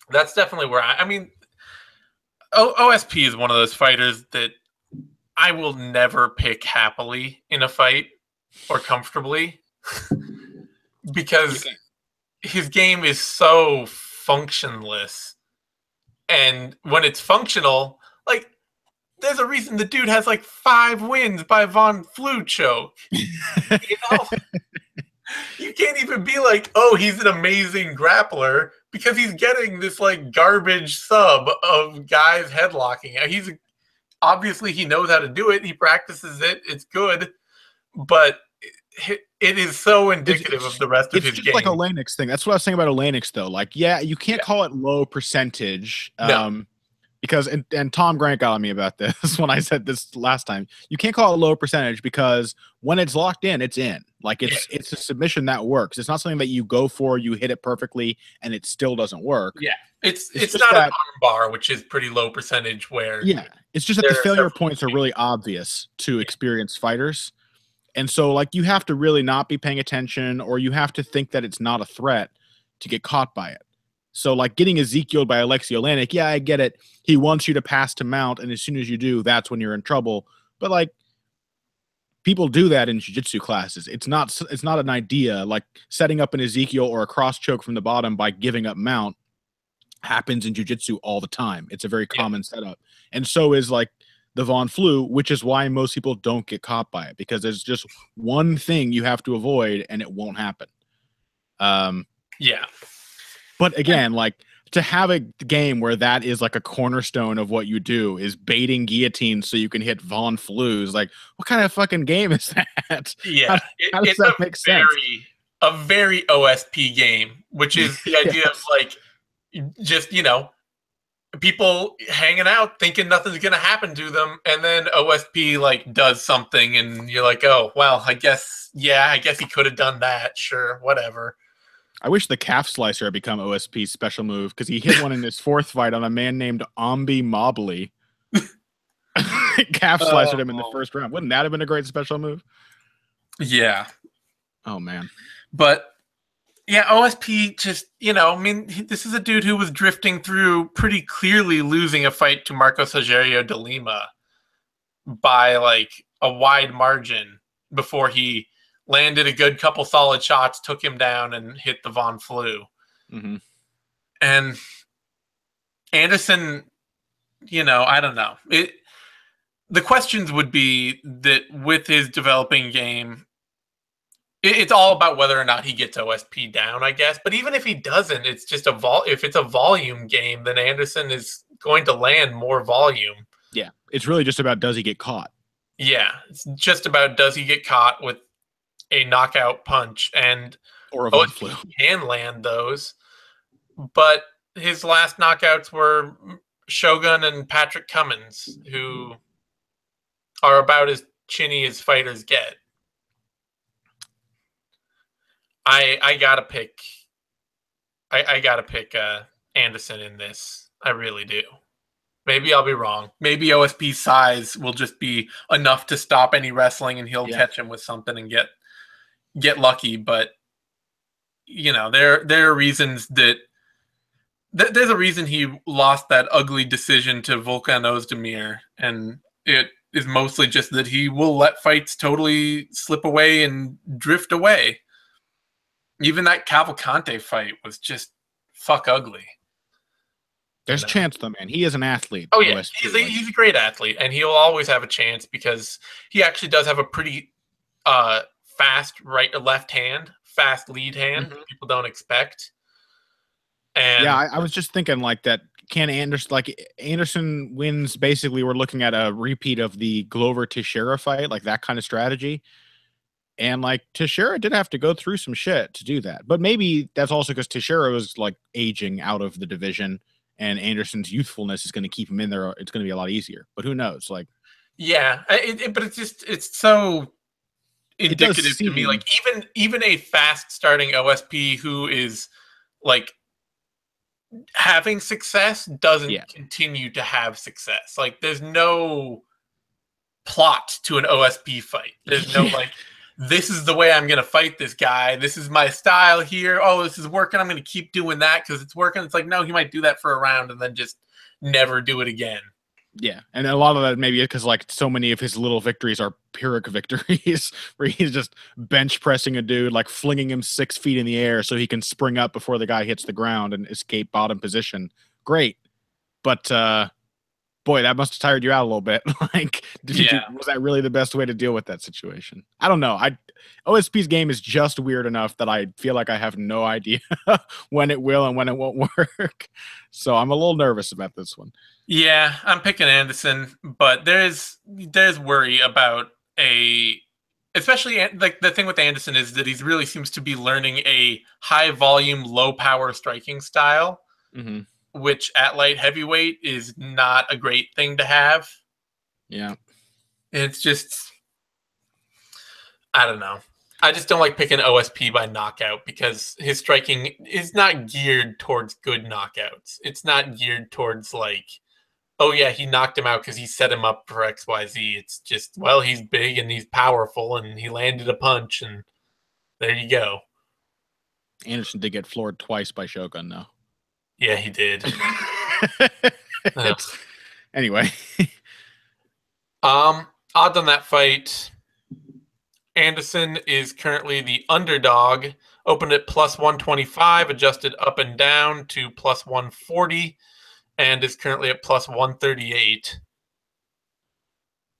that's definitely where OSP is one of those fighters that I will never pick happily in a fight or comfortably. Because his game is so functionless, and when it's functional, like, there's a reason the dude has like 5 wins by Von Flue choke. You can't even be like, oh, he's an amazing grappler, because he's getting this like garbage sub of guys headlocking. Obviously he knows how to do it. He practices it. It's good, but it is so indicative of the rest of his just game. Like Oleynyk thing. That's what I was saying about Oleynyk though. Like, yeah, you can't call it low percentage. No. Because and Tom Grant got on me about this when I said this last time. You can't call it low percentage because when it's locked in, it's in. Like it's a submission that works. It's not something that you go for, you hit it perfectly, and it still doesn't work. Yeah, it's not an armbar, which is pretty low percentage. Where it's just that the failure points are really obvious to experienced fighters, and so like you have to really not be paying attention, or you have to think that it's not a threat to get caught by it. So, like, getting Ezekiel'd by Oleksiy Oliynyk, yeah, I get it. He wants you to pass to mount, and as soon as you do, that's when you're in trouble. But, like, people do that in jiu-jitsu classes. It's not an idea. Like, setting up an Ezekiel or a cross choke from the bottom by giving up mount happens in jiu-jitsu all the time. It's a very common setup. And so is, like, the Von Flue, which is why most people don't get caught by it, because there's just one thing you have to avoid, and it won't happen. But again, like to have a game where that is like a cornerstone of what you do is baiting guillotines so you can hit Von Flues. Like, what kind of fucking game is that? Yeah, how does that make sense? A very OSP game, which is the idea of like just people hanging out thinking nothing's gonna happen to them, and then OSP like does something, and you're like, oh well, I guess he could have done that. Sure, whatever. I wish the calf slicer had become OSP's special move because he hit one in his fourth fight on a man named Ombi Mobley. Calf slicered him in the first round. Wouldn't that have been a great special move? Yeah. Oh, man. But, yeah, OSP just, I mean, this is a dude who was drifting through pretty clearly losing a fight to Marcos Rogerio de Lima by, like, a wide margin before he landed a good couple solid shots, took him down, and hit the Von Flue. Mm-hmm. And Anderson, I don't know. The questions would be that with his developing game, it's all about whether or not he gets OSP down, I guess. But even if he doesn't, it's just if it's a volume game, then Anderson is going to land more volume. Yeah, it's really just about does he get caught. Yeah, it's just about does he get caught with a knockout punch, and he can land those, but his last knockouts were Shogun and Patrick Cummins, who are about as chinny as fighters get. I gotta pick Anderson in this. I really do. Maybe I'll be wrong. Maybe OSP's size will just be enough to stop any wrestling, and he'll catch him with something and get lucky. But there are reasons that there's a reason he lost that ugly decision to Volkan Ozdemir, and it is mostly just that he will let fights totally slip away and drift away. Even that Cavalcante fight was just fuck ugly. There's a chance though, man. He is an athlete. Oh yeah, he's a great athlete, and he'll always have a chance because he actually does have a pretty fast right or left hand, fast lead hand. Mm-hmm. People don't expect. And yeah, I was just thinking like that. Can Anderson wins? Basically, we're looking at a repeat of the Glover Teixeira fight, like that kind of strategy. And like Teixeira did have to go through some shit to do that, but maybe that's also because Teixeira was like aging out of the division. And Anderson's youthfulness is going to keep him in there. It's going to be a lot easier, but who knows? Like, yeah, but it's so indicative to me. Like even a fast starting OSP who is like having success doesn't continue to have success. Like, there's no plot to an OSP fight. There's no like, this is the way I'm going to fight this guy. This is my style here. Oh, this is working. I'm going to keep doing that because it's working. It's like, no, he might do that for a round and then just never do it again. Yeah. And a lot of that maybe because like so many of his little victories are Pyrrhic victories where he's just bench pressing a dude, like flinging him 6 feet in the air so he can spring up before the guy hits the ground and escape bottom position. Great. But, boy, that must have tired you out a little bit. Like, was that really the best way to deal with that situation? I don't know. OSP's game is just weird enough that I feel like I have no idea when it will and when it won't work. So I'm a little nervous about this one. Yeah, I'm picking Anderson, but there's worry about a especially like the thing with Anderson is that he really seems to be learning a high volume, low power striking style, which at light heavyweight is not a great thing to have. Yeah. It's just, I don't know. I just don't like picking OSP by knockout because his striking is not geared towards good knockouts. It's not geared towards like, oh yeah, he knocked him out because he set him up for XYZ. It's just, well, he's big and he's powerful and he landed a punch and there you go. Anderson did get floored twice by Shogun, though. Yeah, he did. Anyway. Odds on that fight. Anderson is currently the underdog. Opened at plus 125, adjusted up and down to plus 140, and is currently at plus 138.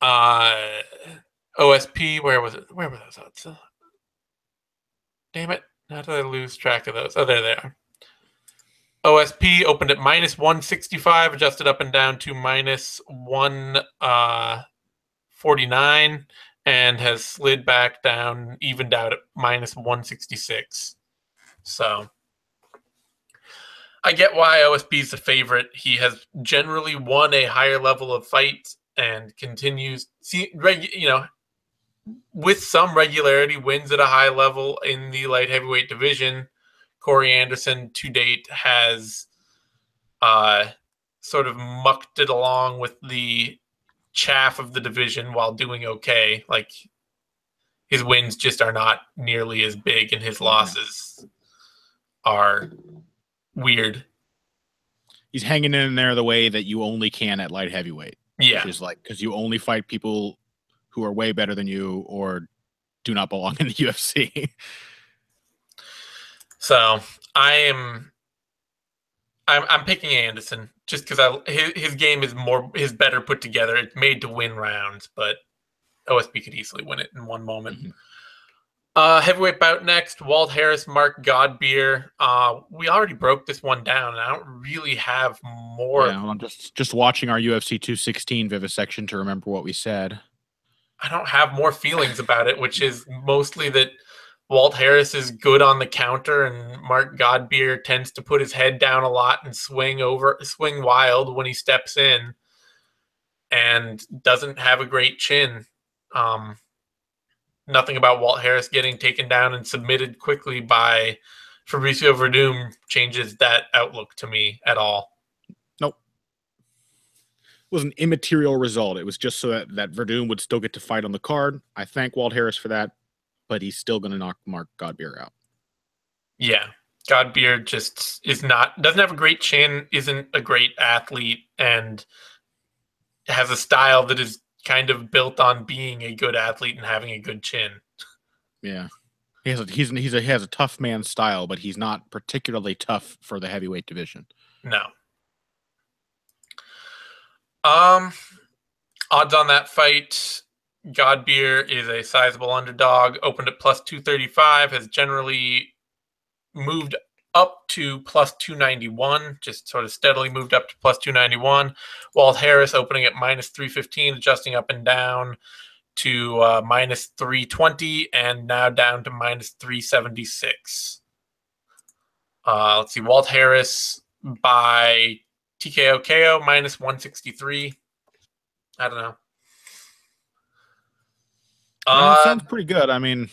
OSP, where was it? Where were those odds? Damn it. How did I lose track of those? Oh, there they are. OSP opened at minus 165, adjusted up and down to minus 149, and has slid back down, evened out at minus 166. So I get why OSP is the favorite. He has generally won a higher level of fight and continues, with some regularity, wins at a high level in the light heavyweight division. Corey Anderson to date has sort of mucked it along with the chaff of the division while doing okay. Like, his wins just are not nearly as big and his losses are weird. He's hanging in there the way that you only can at light heavyweight. Yeah. Which is like, because you only fight people who are way better than you or do not belong in the UFC. So I'm picking Anderson just because his game is better put together. It's made to win rounds, but OSP could easily win it in one moment. Heavyweight bout next: Walt Harris, Mark Godbeer. We already broke this one down, and I don't really have more. Yeah, I'm just watching our UFC 216 Vivisection to remember what we said. I don't have more feelings about it, which is mostly that Walt Harris is good on the counter, and Mark Godbeer tends to put his head down a lot and swing wild when he steps in, and doesn't have a great chin. Nothing about Walt Harris getting taken down and submitted quickly by Fabricio Verdum changes that outlook to me at all. Nope. It was an immaterial result. It was just so that Verdum would still get to fight on the card. I thank Walt Harris for that, but he's still going to knock Mark Godbeer out. Yeah. Godbeer just doesn't have a great chin, isn't a great athlete, and has a style that is kind of built on being a good athlete and having a good chin. Yeah. He has a tough man style, but he's not particularly tough for the heavyweight division. No. Odds on that fight: Godbeer is a sizable underdog, opened at plus 235, has generally moved up to plus 291, just sort of steadily moved up to plus 291. Walt Harris opening at minus 315, adjusting up and down to minus 320, and now down to minus 376. Let's see, Walt Harris by TKO KO minus 163. I don't know. Sounds pretty good. I mean,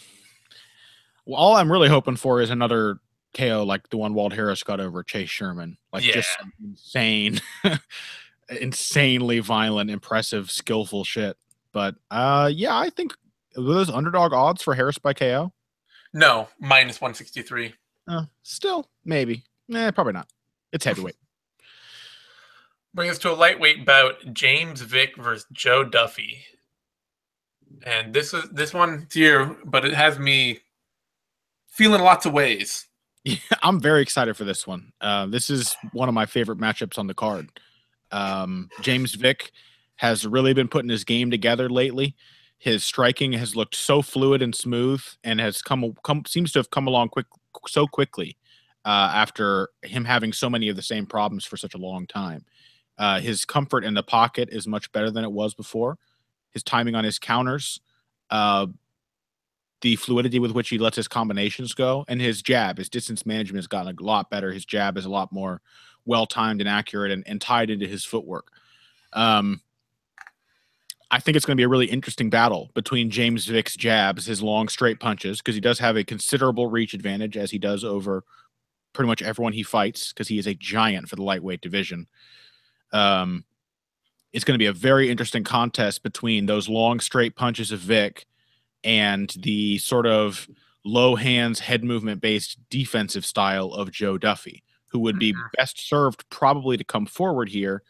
all I'm really hoping for is another KO like the one Walt Harris got over Chase Sherman. Like, just some insane, insanely violent, impressive, skillful shit. But yeah, I think those underdog odds for Harris by KO. No, minus 163. Still, maybe. Probably not. It's heavyweight. Bring us to a lightweight bout: James Vick versus Joe Duffy. And this one's here, but it has me feeling lots of ways. Yeah, I'm very excited for this one. This is one of my favorite matchups on the card. James Vick has really been putting his game together lately. His striking has looked so fluid and smooth, and has seems to have come along so quickly after him having so many of the same problems for such a long time. His comfort in the pocket is much better than it was before. His timing on his counters the fluidity with which he lets his combinations go, and his jab, his distance management has gotten a lot better. His jab is a lot more well-timed and accurate and tied into his footwork. I think it's going to be a really interesting battle between James Vick's jabs, his long straight punches, because he does have a considerable reach advantage, as he does over pretty much everyone he fights, because he is a giant for the lightweight division. It's going to be a very interesting contest between those long straight punches of Vick and the sort of low hands, head movement based defensive style of Joe Duffy, who would be best served probably to come forward here.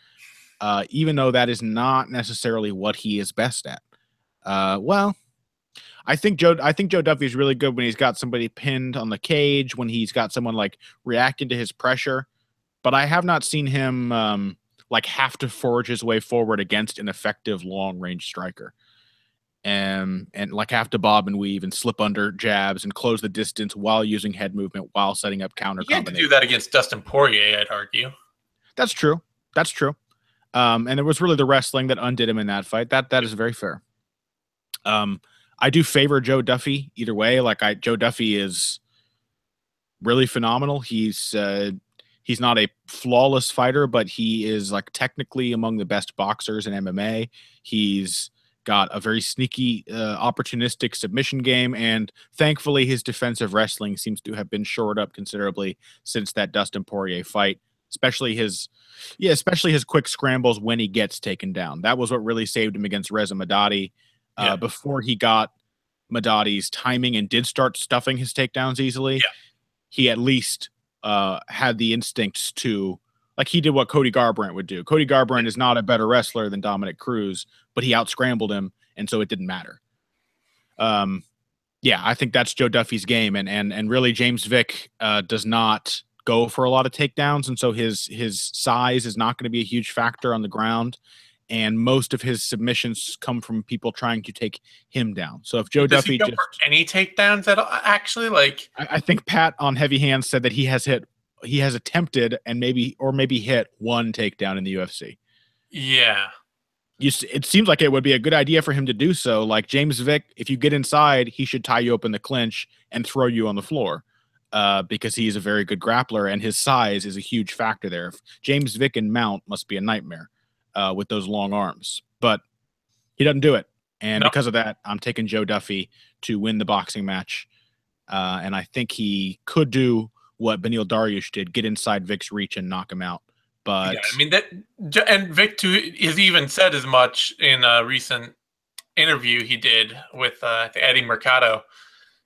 Even though that is not necessarily what he is best at. Well, I think Joe Duffy is really good when he's got somebody pinned on the cage, when he's got someone like reacting to his pressure. But I have not seen him like have to forge his way forward against an effective long range striker, and like have to bob and weave and slip under jabs and close the distance while using head movement while setting up counter. You had to do that against Dustin Poirier, I'd argue. That's true. That's true. And it was really the wrestling that undid him in that fight. That is very fair. I do favor Joe Duffy either way. Like Joe Duffy is really phenomenal. He's not a flawless fighter, but he is like technically among the best boxers in MMA. He's got a very sneaky, opportunistic submission game, and thankfully his defensive wrestling seems to have been shored up considerably since that Dustin Poirier fight. Especially his quick scrambles when he gets taken down. That was what really saved him against Reza Madadi. Before he got Madadi's timing and did start stuffing his takedowns easily, he at least had the instincts to, like he did what Cody Garbrandt would do. Cody Garbrandt is not a better wrestler than Dominic Cruz, but he out-scrambled him, and so it didn't matter. I think that's Joe Duffy's game, and really James Vick does not go for a lot of takedowns, and so his size is not going to be a huge factor on the ground, and most of his submissions come from people trying to take him down. So if Joe Duffy go for any takedowns at all, actually, like I think Pat on Heavy Hands said that he has attempted and maybe hit one takedown in the UFC. Yeah. It seems like it would be a good idea for him to do so. Like James Vick, if you get inside, he should tie you up in the clinch and throw you on the floor. Because he's a very good grappler and his size is a huge factor there. James Vick and mount must be a nightmare with those long arms, but he doesn't do it. And because of that, I'm taking Joe Duffy to win the boxing match. And I think he could do what Beneil Dariush did, get inside Vick's reach and knock him out. But I mean and Vick too has even said as much in a recent interview he did with Eddie Mercado.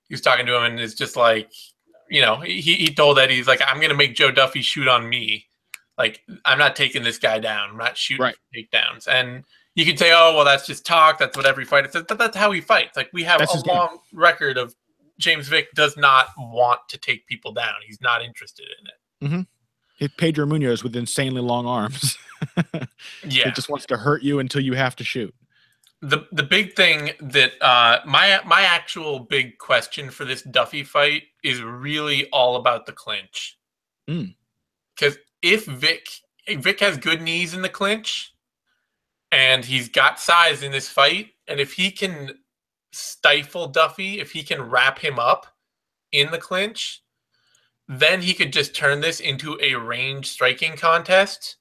He was talking to him and it's just like, he told Eddie, he's like, I'm going to make Joe Duffy shoot on me. Like, I'm not taking this guy down. I'm not shooting takedowns. And you could say, oh, well, that's just talk. That's what every fighter says. But that's how he fights. Like, we have a long record of James Vick does not want to take people down. He's not interested in it. Mm-hmm. Pedro Munoz with insanely long arms. He just wants to hurt you until you have to shoot. The big thing that my actual big question for this Duffy fight is really all about the clinch. Because if Vick has good knees in the clinch and he's got size in this fight, and if he can stifle Duffy, if he can wrap him up in the clinch, then he could just turn this into a range striking contest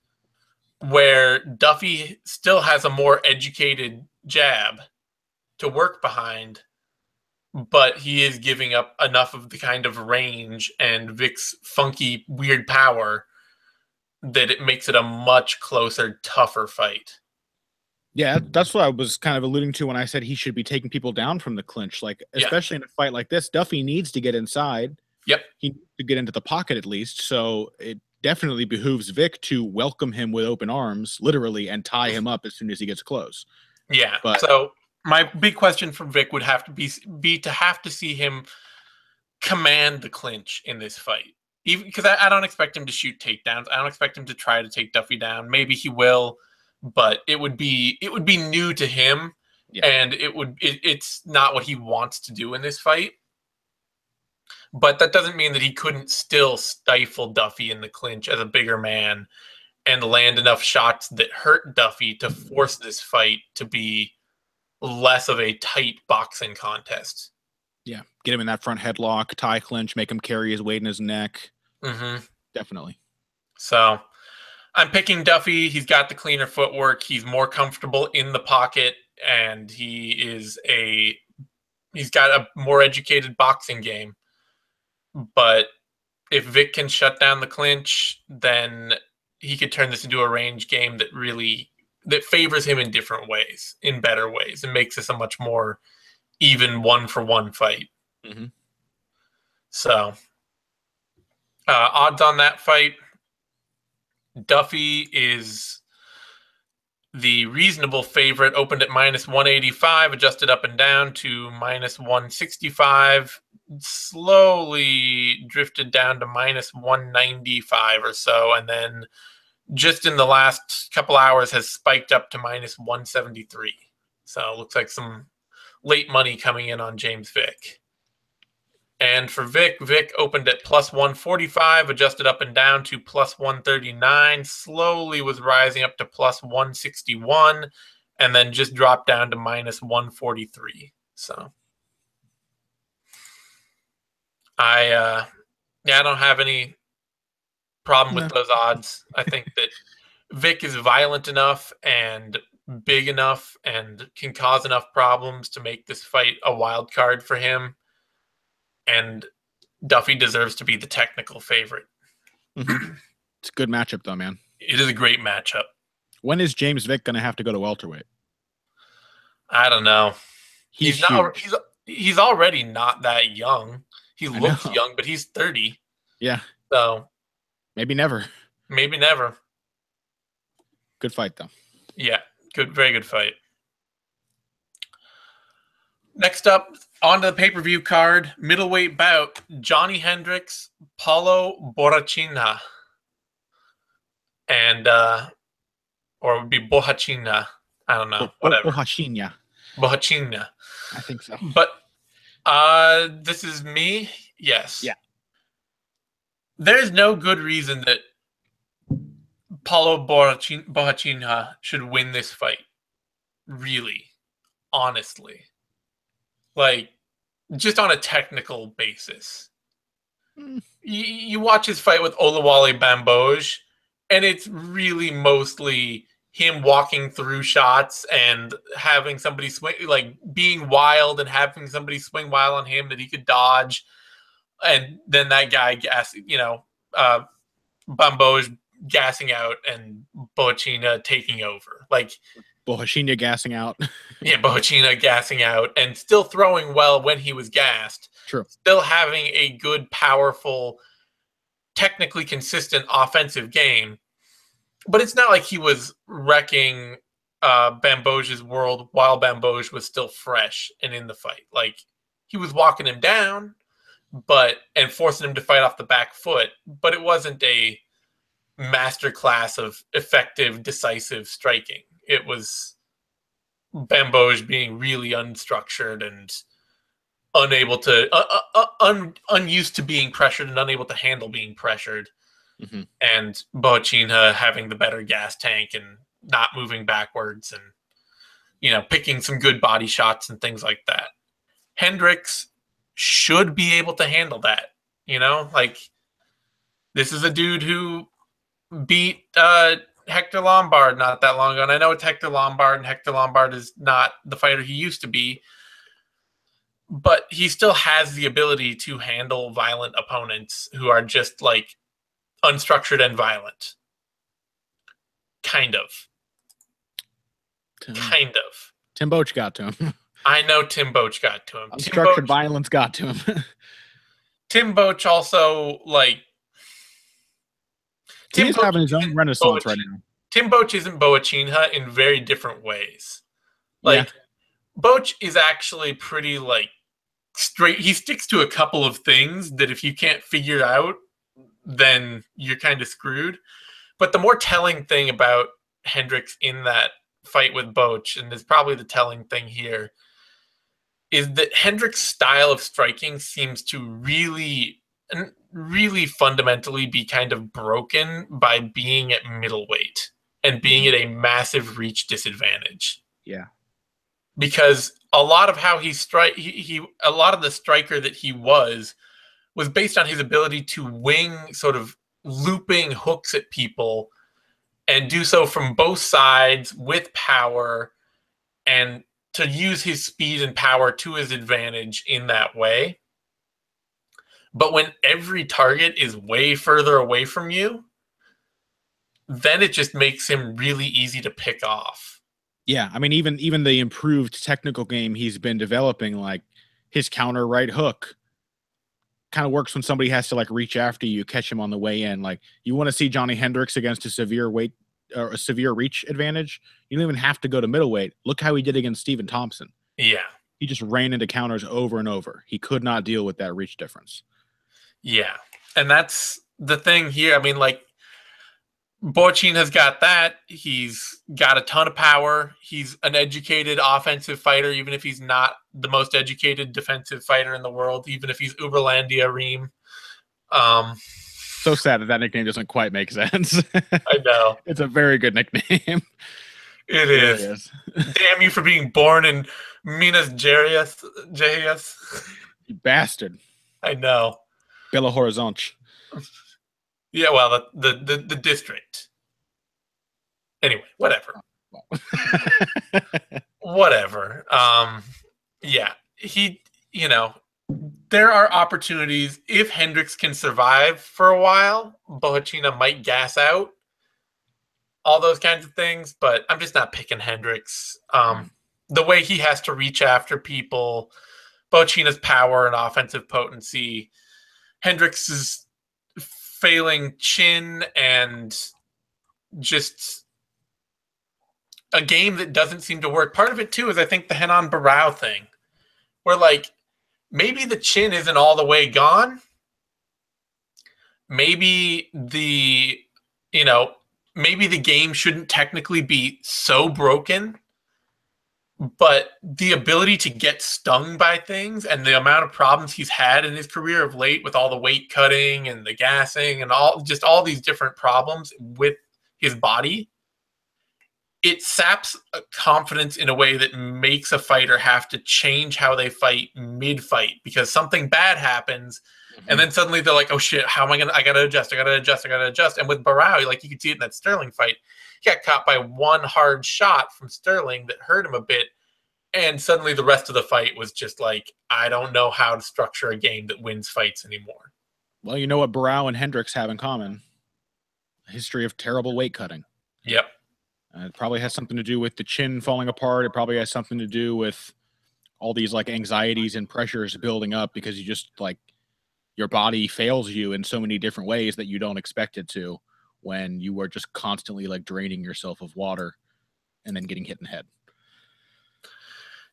where Duffy still has a more educated jab to work behind, but he is giving up enough of the kind of range and Vick's funky, weird power that it makes it a much closer, tougher fight. Yeah, that's what I was kind of alluding to when I said he should be taking people down from the clinch. Like, especially in a fight like this, Duffy needs to get inside. Yep. He needs to get into the pocket at least. So it definitely behooves Vick to welcome him with open arms, literally, and tie him up as soon as he gets close. Yeah. So my big question for Vick would have to be to have to see him command the clinch in this fight. Even because I don't expect him to shoot takedowns. I don't expect him to try to take Duffy down. Maybe he will, but it would be new to him, and it's not what he wants to do in this fight. But that doesn't mean that he couldn't still stifle Duffy in the clinch as a bigger man and land enough shots that hurt Duffy to force this fight to be less of a tight boxing contest. Yeah, get him in that front headlock, tie clinch, make him carry his weight in his neck. Mm-hmm. Definitely. So I'm picking Duffy. He's got the cleaner footwork. He's more comfortable in the pocket, and he's got a more educated boxing game. But if Vick can shut down the clinch, then he could turn this into a range game that favors him in different ways, in better ways, and makes this a much more even 1-for-1 fight. Mm-hmm. So, odds on that fight, Duffy is the reasonable favorite, opened at -185, adjusted up and down to -165, slowly drifted down to -195 or so, and then just in the last couple hours has spiked up to -173. So it looks like some late money coming in on James Vick. And for Vick opened at +145, adjusted up and down to +139, slowly was rising up to +161, and then just dropped down to -143. So I don't have any problem with those odds. I think that Vick is violent enough and big enough and can cause enough problems to make this fight a wild card for him. And Duffy deserves to be the technical favorite. Mm-hmm. It's a good matchup, though, man. It is a great matchup. When is James Vick going to have to go to welterweight? I don't know. He's already not that young. He looks young, but he's 30. Yeah. So maybe never. Maybe never. Good fight, though. Yeah, very good fight. Next up, on to the pay-per-view card, middleweight bout, Johny Hendricks, Paulo Borrachinha. And, or it would be Borrachinha. I don't know. Whatever. Borrachinha. I think so. But this is me. Yes. Yeah. There's no good reason that Paulo Borrachinha should win this fight. Really. Honestly. Like, just on a technical basis. You watch his fight with Oluwale Bamboj, and it's really mostly him walking through shots and having somebody swing, like being wild and having somebody swing wild on him that he could dodge. And then that guy Bamboj gassing out and Borrachinha taking over. Like, Borrachinha gassing out. Yeah, Borrachinha gassing out and still throwing well when he was gassed. True. Still having a good, powerful, technically consistent offensive game. But it's not like he was wrecking Bamboj's world while Bamboj was still fresh and in the fight. Like, he was walking him down and forcing him to fight off the back foot, but it wasn't a masterclass of effective, decisive striking. It was Bamboj being really unstructured and unable to, unused to being pressured and unable to handle being pressured. Mm-hmm. And Borrachinha having the better gas tank and not moving backwards and, picking some good body shots and things like that. Hendricks should be able to handle that, like, this is a dude who beat Hector Lombard not that long ago. And I know it's Hector Lombard, and Hector Lombard is not the fighter he used to be, but he still has the ability to handle violent opponents who are just like unstructured and violent. Kind of. Tim Boach got to him. I know Tim Boach got to him. Unstructured violence got to him. Tim Boach also, like, He's having his own renaissance right now. Tim Boach isn't Borrachinha in very different ways. Like, Boach is actually pretty, like, straight. He sticks to a couple of things that if you can't figure out, then you're kind of screwed. But the more telling thing about Hendricks in that fight with Boach, and is probably the telling thing here, is that Hendricks' style of striking seems to really fundamentally be kind of broken by being at middleweight and being at a massive reach disadvantage. Yeah. because a lot of how a lot of the striker that he was based on his ability to wing sort of looping hooks at people and do so from both sides with power, and to use his speed and power to his advantage in that way. But when every target is way further away from you, then it just makes him really easy to pick off. Yeah, I mean, even the improved technical game he's been developing, like his counter right hook, kind of works when somebody has to like reach after you, catch him on the way in. Like, you want to see Johnny Hendricks against a severe weight or a severe reach advantage, you don't even have to go to middleweight. Look how he did against Stephen Thompson. Yeah. He just ran into counters over and over. He could not deal with that reach difference. Yeah. And that's the thing here. I mean, like, Borrachinha has got that. He's got a ton of power. He's an educated offensive fighter, even if he's not the most educated defensive fighter in the world, even if he's Uberlandia Reem. So sad that nickname doesn't quite make sense. I know. It's a very good nickname. It is. Damn you for being born in Minas Gerais. You bastard. I know. Belo Horizonte. Yeah, well, the district. Anyway, whatever. Whatever. Yeah, there are opportunities. If Hendricks can survive for a while, Borrachinha might gas out. All those kinds of things, but I'm just not picking Hendricks. The way he has to reach after people, Borrachinha's power and offensive potency, Hendricks' failing chin, and just a game that doesn't seem to work. Part of it, too, is I think the Renan Barão thing, where, like, maybe the chin isn't all the way gone. Maybe the game shouldn't technically be so broken, but the ability to get stung by things and the amount of problems he's had in his career of late with all the weight cutting and the gassing and all these different problems with his body, it saps confidence in a way that makes a fighter have to change how they fight mid-fight because something bad happens. And then suddenly they're like, oh shit, how am I gotta adjust. And with Barão, like, you could see it in that Sterling fight. He got caught by one hard shot from Sterling that hurt him a bit. And suddenly the rest of the fight was just like, I don't know how to structure a game that wins fights anymore. Well, you know what Barão and Hendricks have in common? A history of terrible weight cutting. Yep. It probably has something to do with the chin falling apart. It probably has something to do with all these like anxieties and pressures building up because you just like, your body fails you in so many different ways that you don't expect it to when you are just constantly like draining yourself of water and then getting hit in the head.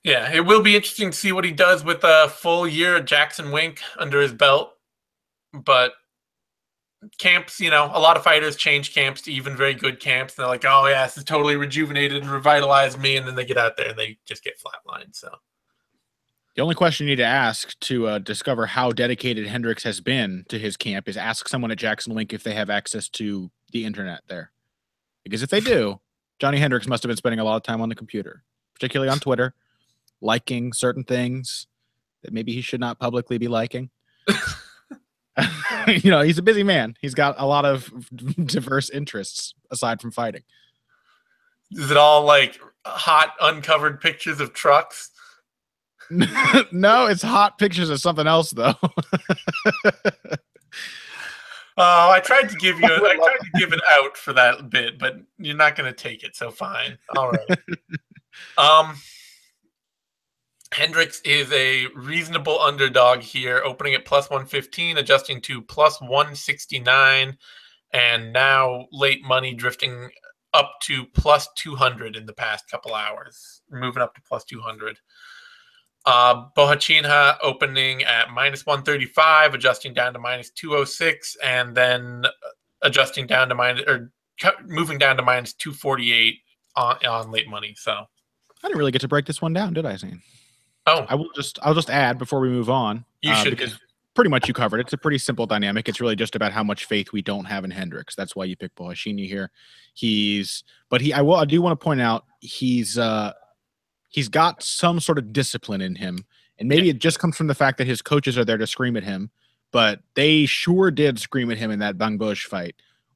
Yeah, it will be interesting to see what he does with a full year of Jackson Wink under his belt. But camps, a lot of fighters change camps to even very good camps. They're like, oh yeah, this is totally rejuvenated and revitalized me. And then they get out there and they just get flatlined. So the only question you need to ask to discover how dedicated Hendricks has been to his camp is ask someone at Jackson Wink if they have access to the internet there. Because if they do, Johnny Hendricks must have been spending a lot of time on the computer, particularly on Twitter, liking certain things that maybe he should not publicly be liking. He's a busy man. He's got a lot of diverse interests aside from fighting. Is it all like hot uncovered pictures of trucks? No, it's hot pictures of something else, though. I tried to give it out for that bit, but you're not going to take it, so fine. All right. Hendricks is a reasonable underdog here, opening at plus 115, adjusting to plus 169, and now late money drifting up to plus 200 in the past couple hours, moving up to plus 200. Borrachinha opening at minus 135, adjusting down to minus 206, and then adjusting down to moving down to minus 248 on late money. So I didn't really get to break this one down, did I, Zane? Oh, I'll just add before we move on. You should, because pretty much you covered it. It's a pretty simple dynamic. It's really just about how much faith we don't have in Hendricks. That's why you pick Borrachinha here. I do want to point out he's he's got some sort of discipline in him. And maybe it just comes from the fact that his coaches are there to scream at him. But they sure did scream at him in that Bang Bosch fight.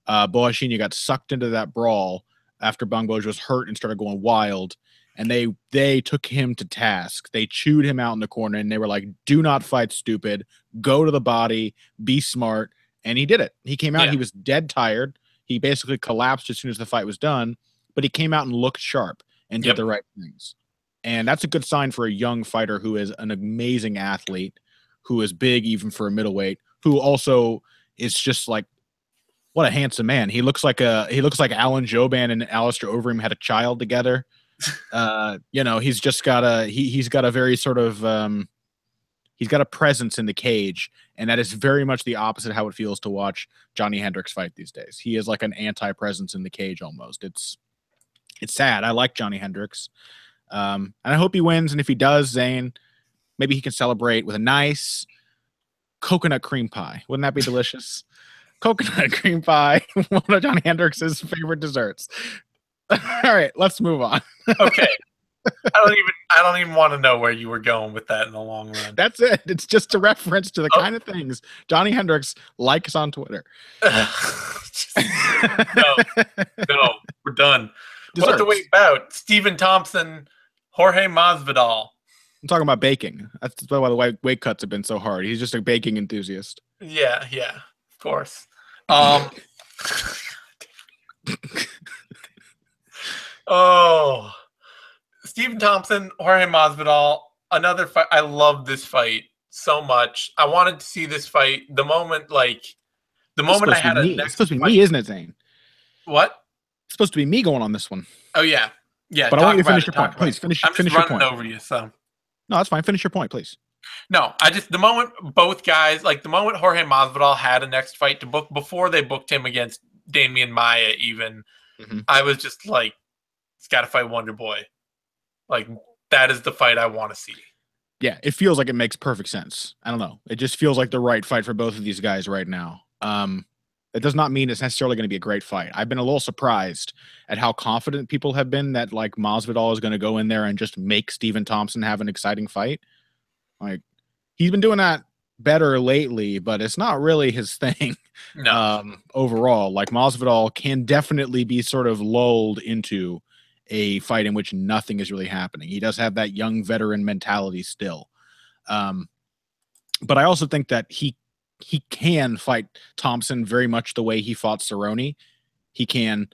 Borrachinha got sucked into that brawl after Bang Bosch was hurt and started going wild. And they took him to task. They chewed him out in the corner, and they were like, do not fight stupid. Go to the body. Be smart. And he did it. He came out. He was dead tired. He basically collapsed as soon as the fight was done. But he came out and looked sharp and did the right things. And that's a good sign for a young fighter who is an amazing athlete, who is big even for a middleweight, who also is just like, what a handsome man. He looks like Alan Jouban and Alistair Overeem had a child together. He's just got he's got a very sort of he's got a presence in the cage, and that is very much the opposite of how it feels to watch Johnny Hendricks fight these days. He is like an anti-presence in the cage almost. It's sad. I like Johnny Hendricks. And I hope he wins, and if he does, Zane, maybe he can celebrate with a nice coconut cream pie. Wouldn't that be delicious? Coconut cream pie, one of Johnny Hendricks' favorite desserts. All right, let's move on. Okay. I don't even want to know where you were going with that in the long run. That's it. It's just a reference to the kind of things Johnny Hendricks likes on Twitter. No, we're done. Desserts. What the wait about? Stephen Thompson, Jorge Masvidal. I'm talking about baking. That's why the weight cuts have been so hard. He's just a baking enthusiast. Yeah, of course. Oh, Stephen Thompson, Jorge Masvidal, another fight. I love this fight so much. I wanted to see this fight the moment I had a next. It's supposed to be me, isn't it, Zane? What? It's supposed to be me going on this one. Oh yeah. But I want you to finish your point. Please finish your point. I'm just running over you, so. No, that's fine. Finish your point, please. No, the moment both guys, like the moment Jorge Masvidal had a next fight to book before they booked him against Damian Maia even, I was just like, he's got to fight Wonder Boy. Like, that is the fight I want to see. Yeah, it feels like it makes perfect sense. I don't know. It just feels like the right fight for both of these guys right now. It does not mean it's necessarily going to be a great fight. I've been a little surprised at how confident people have been that like Masvidal is going to go in there and just make Stephen Thompson have an exciting fight. Like, he's been doing that better lately, but it's not really his thing. No. Overall, like Masvidal can definitely be sort of lulled into a fight in which nothing is really happening. He does have that young veteran mentality still. But I also think that he can fight Thompson very much the way he fought Cerrone. He can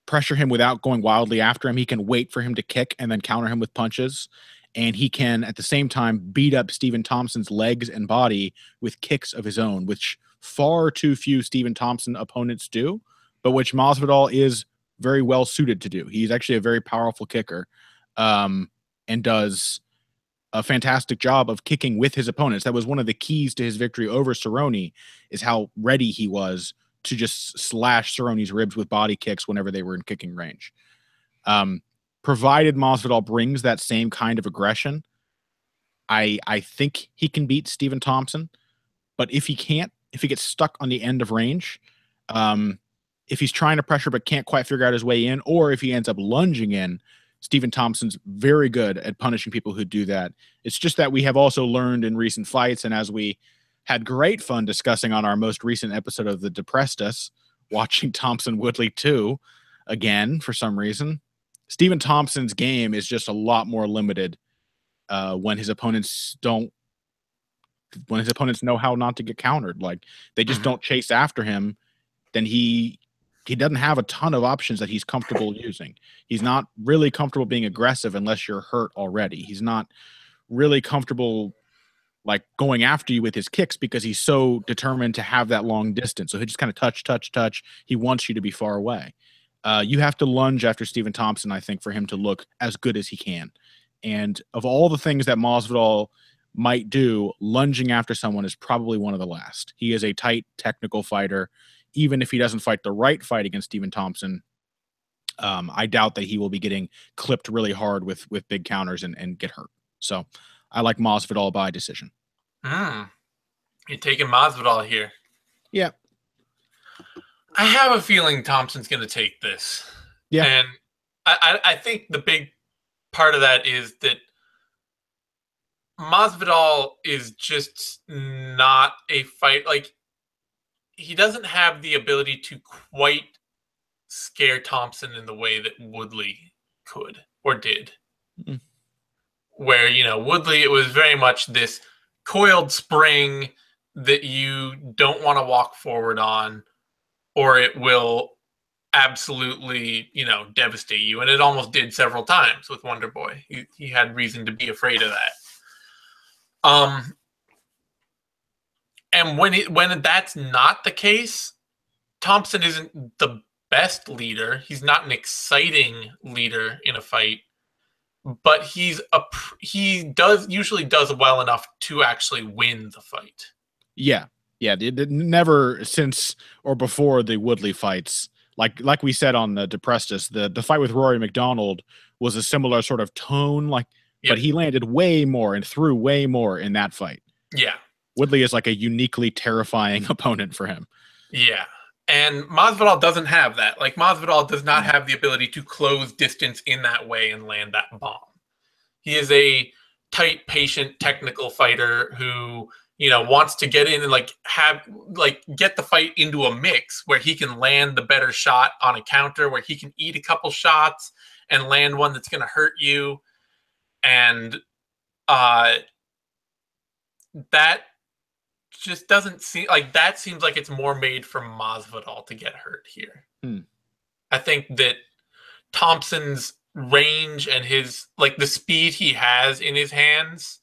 pressure him without going wildly after him. He can wait for him to kick and then counter him with punches. And he can, at the same time, beat up Stephen Thompson's legs and body with kicks of his own, which far too few Stephen Thompson opponents do, but which Masvidal is very well suited to do. He's actually a very powerful kicker, and does a fantastic job of kicking with his opponents. That was one of the keys to his victory over Cerrone, is how ready he was to just slash Cerrone's ribs with body kicks whenever they were in kicking range. Provided Masvidal brings that same kind of aggression, I think he can beat Stephen Thompson. But if he can't, if he gets stuck on the end of range, if he's trying to pressure but can't quite figure out his way in, or if he ends up lunging in, Stephen Thompson's very good at punishing people who do that. It's just that we have also learned in recent fights, and as we had great fun discussing on our most recent episode of The Depressed Us, watching Thompson Woodley 2 again for some reason, Stephen Thompson's game is just a lot more limited when his opponents know how not to get countered. Like, they just don't chase after him. Then he doesn't have a ton of options that he's comfortable using. He's not really comfortable being aggressive unless you're hurt already. He's not really comfortable like going after you with his kicks because he's so determined to have that long distance. So he just kind of touch. He wants you to be far away. You have to lunge after Stephen Thompson, I think, for him to look as good as he can. And of all the things that Masvidal might do, lunging after someone is probably one of the last. He is a tight, technical fighter. Even if he doesn't fight the right fight against Stephen Thompson, I doubt that he will be getting clipped really hard with big counters and get hurt. So I like Masvidal by decision. You're taking Masvidal here. Yeah. I have a feeling Thompson's going to take this. Yeah. And I think the big part of that is that Masvidal is just not a fight. Like, he doesn't have the ability to quite scare Thompson in the way that Woodley could or did. Mm-hmm. Where, you know, Woodley, it was very much this coiled spring that you don't want to walk forward on, or it will absolutely, you know, devastate you. And it almost did several times with Wonder Boy. He had reason to be afraid of that. And when that's not the case, Thompson isn't the best leader. He's not an exciting leader in a fight, but he usually does well enough to actually win the fight. Yeah. Never since or before the Woodley fights. Like we said on the Deprestus, the fight with Rory McDonald was a similar sort of tone, yep. But he landed way more and threw way more in that fight. Yeah. Woodley is like a uniquely terrifying opponent for him. Yeah. And Masvidal doesn't have that. Like, Masvidal does not have the ability to close distance in that way and land that bomb. He is a tight, patient, technical fighter who, you know, wants to get in and get the fight into a mix where he can land the better shot on a counter, where he can eat a couple shots and land one that's going to hurt you. And that just doesn't seem like that. Seems like it's more made for Masvidal to get hurt here. I think that Thompson's range and his, like, the speed he has in his hands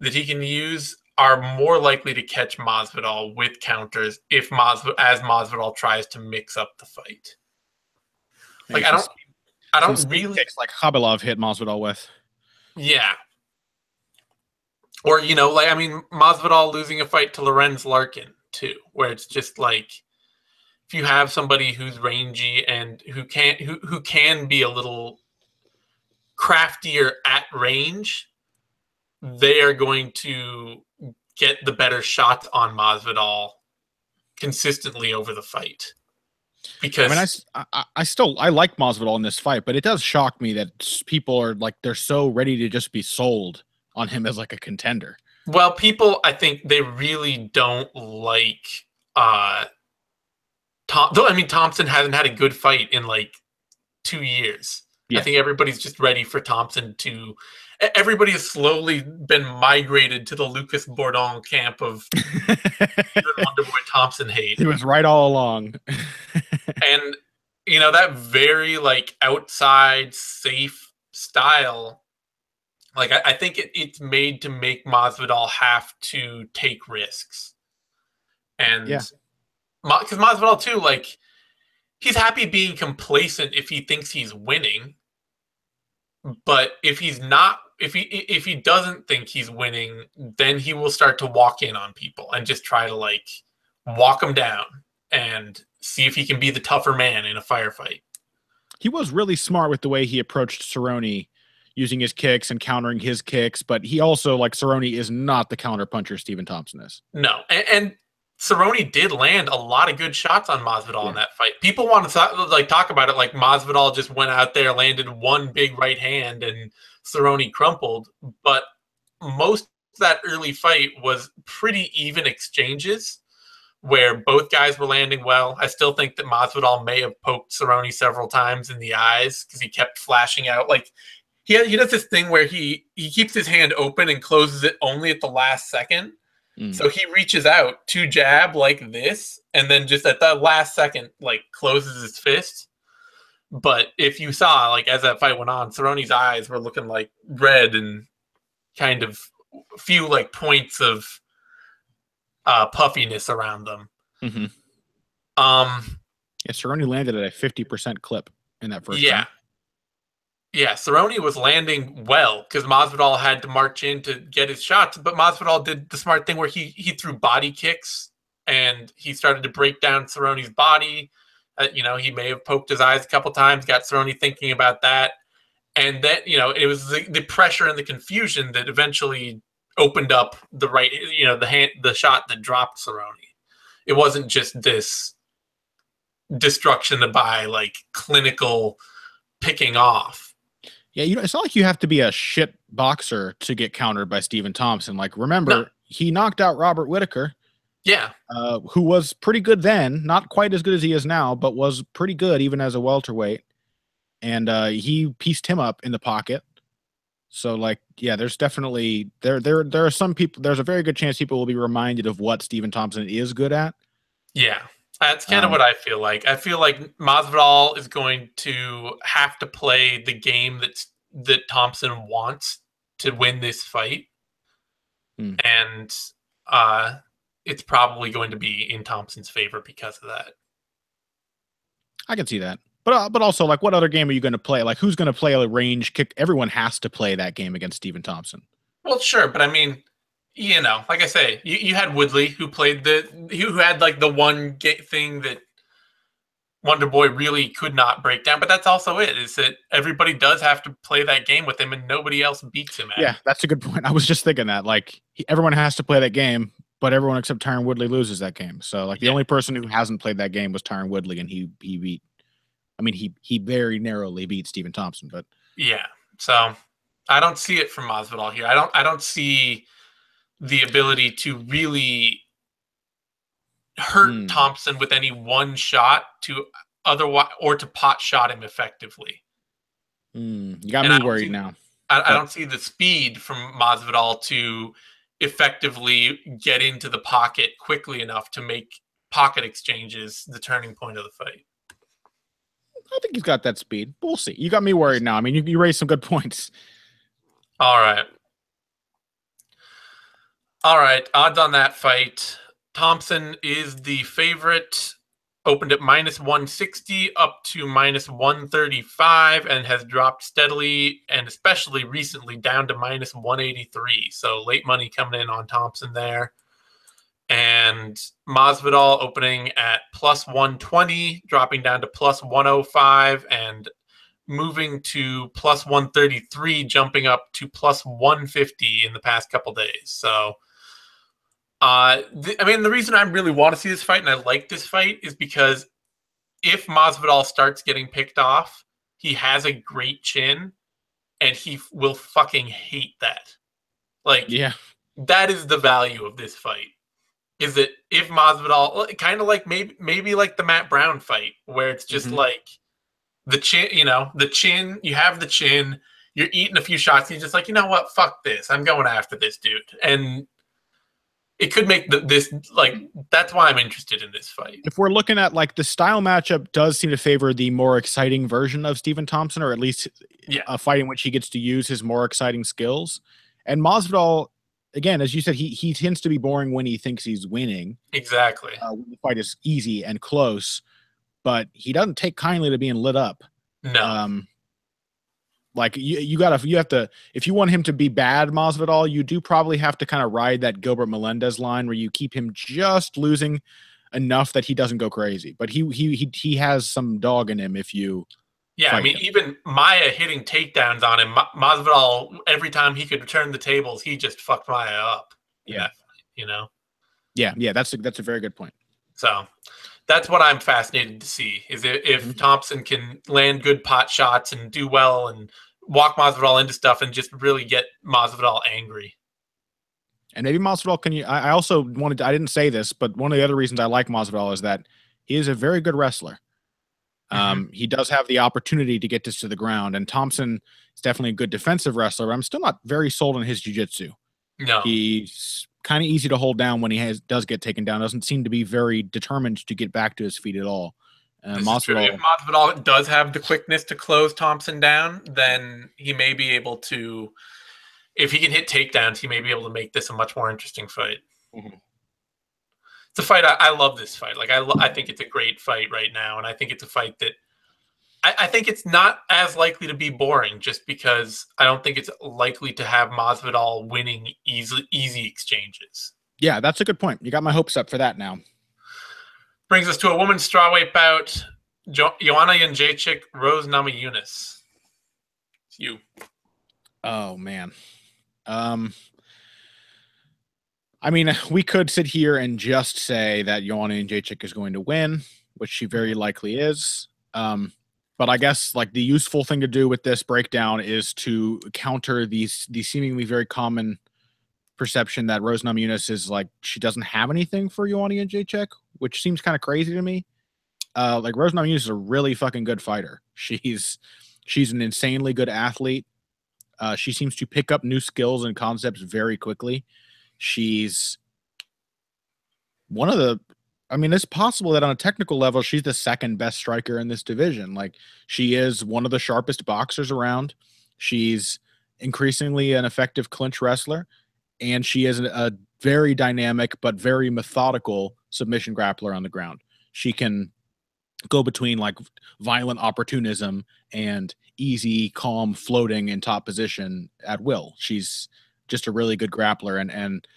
that he can use are more likely to catch Masvidal with counters as Masvidal tries to mix up the fight. Like, I don't really kicks like Khabilov hit Masvidal with. Yeah. Or, you know, like, I mean, Masvidal losing a fight to Lorenz Larkin too, where it's just like, if you have somebody who's rangy and who can be a little craftier at range, they are going to get the better shots on Masvidal consistently over the fight. Because I like Masvidal in this fight, but it does shock me that people are like, they're so ready to just be sold on him as like a contender. Well, people, I think they really don't like Thompson hasn't had a good fight in like 2 years. Yeah. I think everybody's just ready for Thompson to. Everybody has slowly been migrated to the Lucas Bourdon camp of Wonder Boy Thompson hate. He was right all along. And, you know, that very, like, outside, safe style, like, I think it's made to make Masvidal have to take risks. And because Masvidal, too, like, he's happy being complacent if he thinks he's winning. But if he's not, if he doesn't think he's winning, then he will start to walk in on people and just try to, like, walk them down and see if he can be the tougher man in a firefight. He was really smart with the way he approached Cerrone, using his kicks and countering his kicks, but he also, like, Cerrone is not the counter puncher Stephen Thompson is. No, and Cerrone did land a lot of good shots on Masvidal in that fight. People want to talk about it like Masvidal just went out there, landed one big right hand, and Cerrone crumpled. But most of that early fight was pretty even exchanges where both guys were landing well. I still think that Masvidal may have poked Cerrone several times in the eyes because he kept flashing out. Like, he does this thing where he keeps his hand open and closes it only at the last second. So he reaches out to jab like this, and then just at the last second, like, closes his fist. But if you saw, like, as that fight went on, Cerrone's eyes were looking like red and kind of a few, like, points of puffiness around them. Mm-hmm. Cerrone landed at a 50% clip in that first time. Yeah, Cerrone was landing well because Masvidal had to march in to get his shots, but Masvidal did the smart thing where he threw body kicks and he started to break down Cerrone's body. You know, he may have poked his eyes a couple times, got Cerrone thinking about that. And then, you know, it was the pressure and the confusion that eventually opened up the right, you know, the shot that dropped Cerrone. It wasn't just this destruction by, like, clinical picking off. Yeah, it's not like you have to be a shit boxer to get countered by Stephen Thompson. Like, remember, No. he knocked out Robert Whittaker, Yeah. who was pretty good then, not quite as good as he is now, but was pretty good even as a welterweight. And he pieced him up in the pocket. So, like, yeah, there's definitely there are some people. There's a very good chance people will be reminded of what Stephen Thompson is good at. Yeah. That's kind of what I feel like. I feel like Masvidal is going to have to play the game that Thompson wants to win this fight. And it's probably going to be in Thompson's favor because of that. I can see that. But also, like, what other game are you going to play? Like, who's going to play a range kick? Everyone has to play that game against Stephen Thompson. Well, sure, but I mean, you know, like I say, you had Woodley who played who had like the one thing that Wonder Boy really could not break down. But that's also it, is that everybody does have to play that game with him, and nobody else beats him at it. Yeah, that's a good point. I was just thinking that, like, everyone has to play that game, but everyone except Tyron Woodley loses that game. So, like, the only person who hasn't played that game was Tyron Woodley, and he beat. I mean, he very narrowly beat Stephen Thompson, but yeah. So I don't see it from Masvidal here. I don't see the ability to really hurt Thompson with any one shot to otherwise or to pot shot him effectively. You got me worried now. I don't see the speed from Masvidal to effectively get into the pocket quickly enough to make pocket exchanges the turning point of the fight. I think he's got that speed. We'll see. You got me worried now. I mean, you raised some good points. All right. Odds on that fight. Thompson is the favorite. Opened at -160 up to -135 and has dropped steadily and especially recently down to -183. So late money coming in on Thompson there. And Masvidal opening at +120, dropping down to +105, and moving to +133, jumping up to +150 in the past couple days. So, I mean, the reason I really want to see this fight and I like this fight is because if Masvidal starts getting picked off, he has a great chin, and he will fucking hate that. Like, yeah, that is the value of this fight. Is that if Masvidal, kind of like maybe like the Matt Brown fight, where it's just like the chin, you know, the chin, you have the chin, you're eating a few shots, and you're just like, you know what, fuck this, I'm going after this dude. And it could make this, like, that's why I'm interested in this fight. If we're looking at, like, the style matchup does seem to favor the more exciting version of Stephen Thompson, or at least a fight in which he gets to use his more exciting skills. And Masvidal, again, as you said, he tends to be boring when he thinks he's winning. Exactly. When the fight is easy and close, but he doesn't take kindly to being lit up. No. Like, you have to, if you want him to be bad, Masvidal, you do probably have to kind of ride that Gilbert Melendez line where you keep him just losing enough that he doesn't go crazy. But he has some dog in him if you. Yeah, I mean, even Maya hitting takedowns on him, Masvidal, every time he could turn the tables, he just fucked Maya up. Yeah. You know? Yeah, that's a very good point. So that's what I'm fascinated to see, is if Thompson can land good pot shots and do well and walk Masvidal into stuff and just really get Masvidal angry. And maybe Masvidal I also wanted I didn't say this, but one of the other reasons I like Masvidal is that he is a very good wrestler. He does have the opportunity to get this to the ground, and Thompson is definitely a good defensive wrestler. I'm still not very sold on his jiu-jitsu. No. He's kind of easy to hold down when he does get taken down. Doesn't seem to be very determined to get back to his feet at all. If Masvidal does have the quickness to close Thompson down, then he may be able to, if he can hit takedowns, he may be able to make this a much more interesting fight. It's a fight. I love this fight. Like, I think it's a great fight right now, and I think it's a fight that I think it's not as likely to be boring, just because I don't think it's likely to have Masvidal winning easy exchanges. Yeah, that's a good point. You got my hopes up for that now. Brings us to a women's strawweight bout. Joanna Jedrzejczyk, Rose Namajunas. It's you. Oh, man. I mean, we could sit here and just say that Joanna Jedrzejczyk is going to win, which she very likely is. But I guess like the useful thing to do with this breakdown is to counter these seemingly very common perception that Rose Namajunas is like she doesn't have anything for Joanna Jedrzejczyk, which seems kind of crazy to me. Like Rose Namajunas is a really fucking good fighter. She's an insanely good athlete. She seems to pick up new skills and concepts very quickly. She's one of the, I mean, it's possible that on a technical level, she's the second best striker in this division. Like, she is one of the sharpest boxers around. She's increasingly an effective clinch wrestler, and she is a very dynamic but very methodical submission grappler on the ground. She can go between like violent opportunism and easy, calm floating in top position at will. She's just a really good grappler, and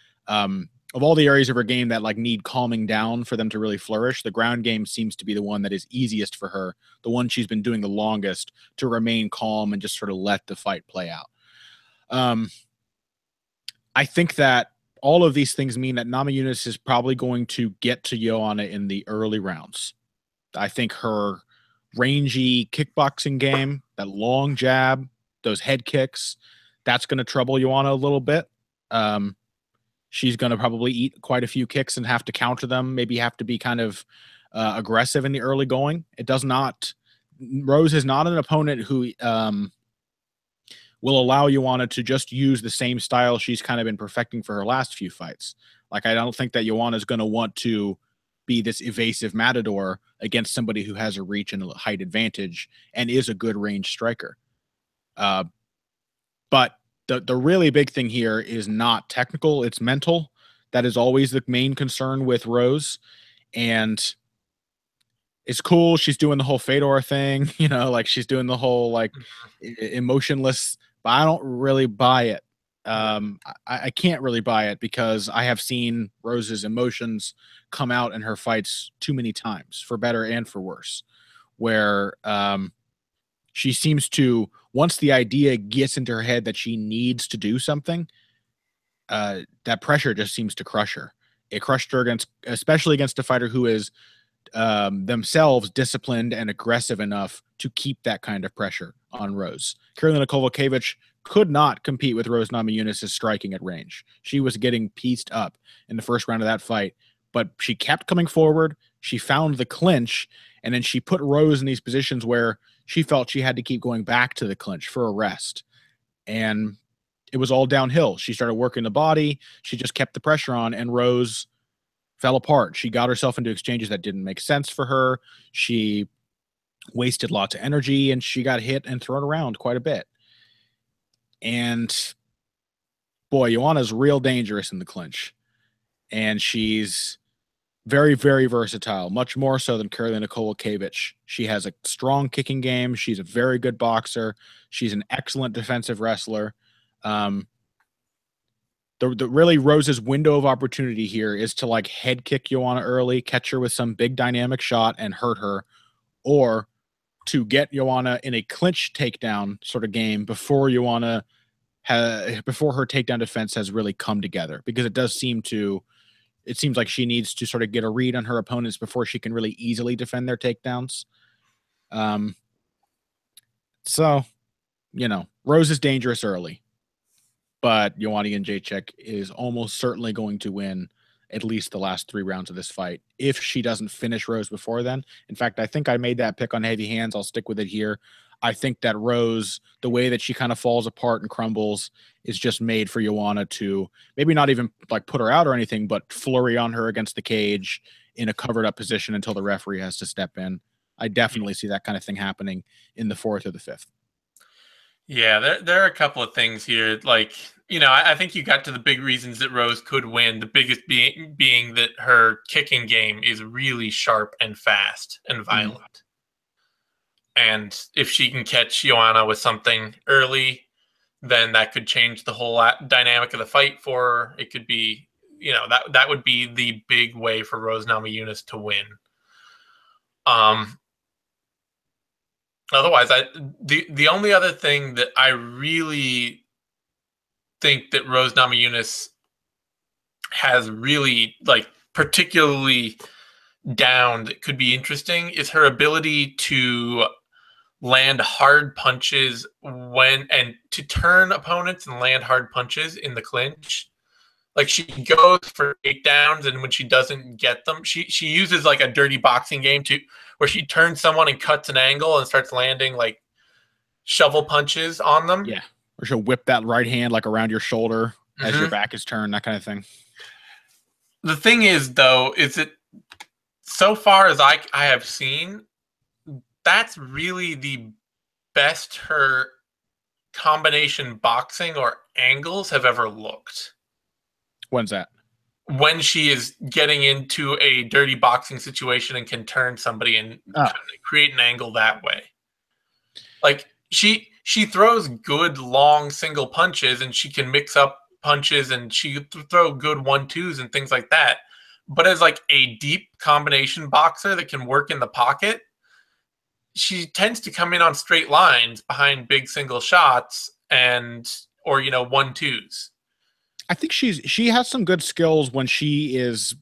of all the areas of her game that like need calming down for them to really flourish, the ground game seems to be the one that is easiest for her, the one she's been doing the longest to remain calm and just sort of let the fight play out. I think that all of these things mean that Namajunas is probably going to get to Joanna in the early rounds. I think her rangy kickboxing game, that long jab, those head kicks, that's going to trouble Joanna a little bit. She's going to probably eat quite a few kicks and have to counter them, maybe have to be kind of aggressive in the early going. Rose is not an opponent who will allow Joanna to just use the same style she's kind of been perfecting for her last few fights. Like, I don't think that Joanna is going to want to be this evasive matador against somebody who has a reach and a height advantage and is a good range striker. But the really big thing here is not technical, it's mental. That is always the main concern with Rose. And it's cool. She's doing the whole Fedor thing, you know, like she's doing the whole like emotionless, but I don't really buy it. I can't really buy it because I have seen Rose's emotions come out in her fights too many times, for better and for worse, where she seems to, once the idea gets into her head that she needs to do something, that pressure just seems to crush her. It crushed her especially against a fighter who is themselves disciplined and aggressive enough to keep that kind of pressure on Rose. Karolina Kowalkiewicz could not compete with Rose Namajunas' striking at range. She was getting pieced up in the first round of that fight, but she kept coming forward. She found the clinch, and then she put Rose in these positions where she felt she had to keep going back to the clinch for a rest. And it was all downhill. She started working the body. She just kept the pressure on, and Rose fell apart. She got herself into exchanges that didn't make sense for her. She wasted lots of energy, and she got hit and thrown around quite a bit. And boy, Joanna's real dangerous in the clinch. And she's very, very versatile, much more so than Karolina Kowalkiewicz. She has a strong kicking game. She's a very good boxer. She's an excellent defensive wrestler. The really Rose's window of opportunity here is to like head kick Joanna early, catch her with some big dynamic shot and hurt her, or to get Joanna in a clinch takedown sort of game before her takedown defense has really come together, because it seems like she needs to sort of get a read on her opponents before she can really easily defend their takedowns. So, you know, Rose is dangerous early, but Joanna Jedrzejczyk is almost certainly going to win at least the last 3 rounds of this fight if she doesn't finish Rose before then. In fact, I think I made that pick on heavy hands. I'll stick with it here. I think that Rose, the way that she kind of falls apart and crumbles, is just made for Joanna to maybe not even like put her out or anything, but flurry on her against the cage in a covered up position until the referee has to step in. I definitely see that kind of thing happening in the 4th or the 5th. Yeah, there are a couple of things here. Like, you know, I think you got to the big reasons that Rose could win. The biggest being that her kicking game is really sharp and fast and violent. Mm-hmm. And if she can catch Joanna with something early, then that could change the whole dynamic of the fight for her. It could be, you know, that would be the big way for Rose Namajunas to win. Otherwise, the only other thing that I really think that Rose Namajunas has really like particularly down that could be interesting is her ability to land hard punches and to turn opponents and land hard punches in the clinch. Like, she goes for takedowns, and when she doesn't get them, she uses like a dirty boxing game where she turns someone and cuts an angle and starts landing like shovel punches on them. Yeah. Or she'll whip that right hand like around your shoulder as your back is turned, that kind of thing. The thing is, though, is that so far as I have seen, that's really the best her combination boxing or angles have ever looked. When's that? When she is getting into a dirty boxing situation and can turn somebody and kind of create an angle that way. Like, she throws good long single punches, and she can mix up punches, and she throw good 1-2s and things like that. But as like a deep combination boxer that can work in the pocket, she tends to come in on straight lines behind big single shots or 1-2s. I think she has some good skills when she is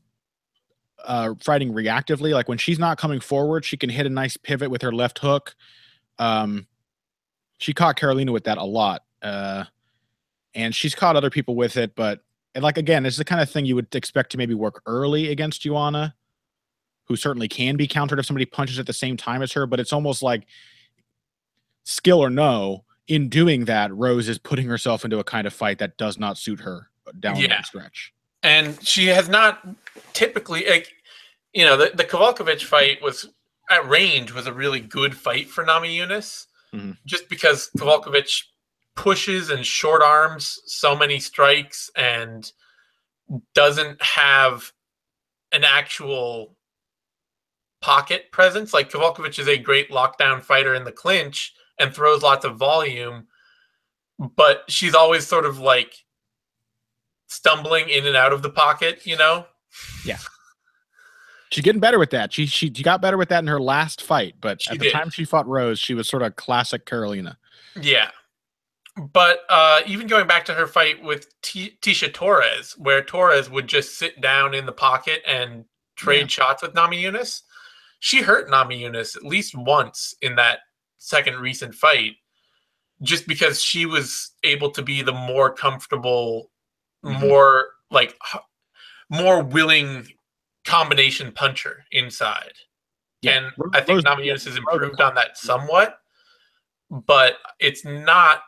fighting reactively. Like when she's not coming forward, she can hit a nice pivot with her left hook. She caught Carolina with that a lot. And she's caught other people with it, but like, again, it's the kind of thing you would expect to maybe work early against Joanna, who certainly can be countered if somebody punches at the same time as her, but it's almost like, skill or no, in doing that, Rose is putting herself into a kind of fight that does not suit her down the stretch. And she has not typically, like, the Kowalkiewicz fight was at range was a really good fight for Namajunas, just because Kowalkiewicz pushes and short arms so many strikes and doesn't have an actual pocket presence. Like, Kowalkiewicz is a great lockdown fighter in the clinch and throws lots of volume, but she's always sort of like stumbling in and out of the pocket, Yeah. She's getting better with that. She got better with that in her last fight, but at the time she fought Rose, she was sort of classic Carolina. Yeah. But even going back to her fight with Tisha Torres, where Torres would just sit down in the pocket and trade shots with Namajunas, she hurt Namajunas at least once in that second recent fight, just because she was able to be the more comfortable, more willing combination puncher inside. Yeah. And I think Namajunas has improved on that somewhat, but it's not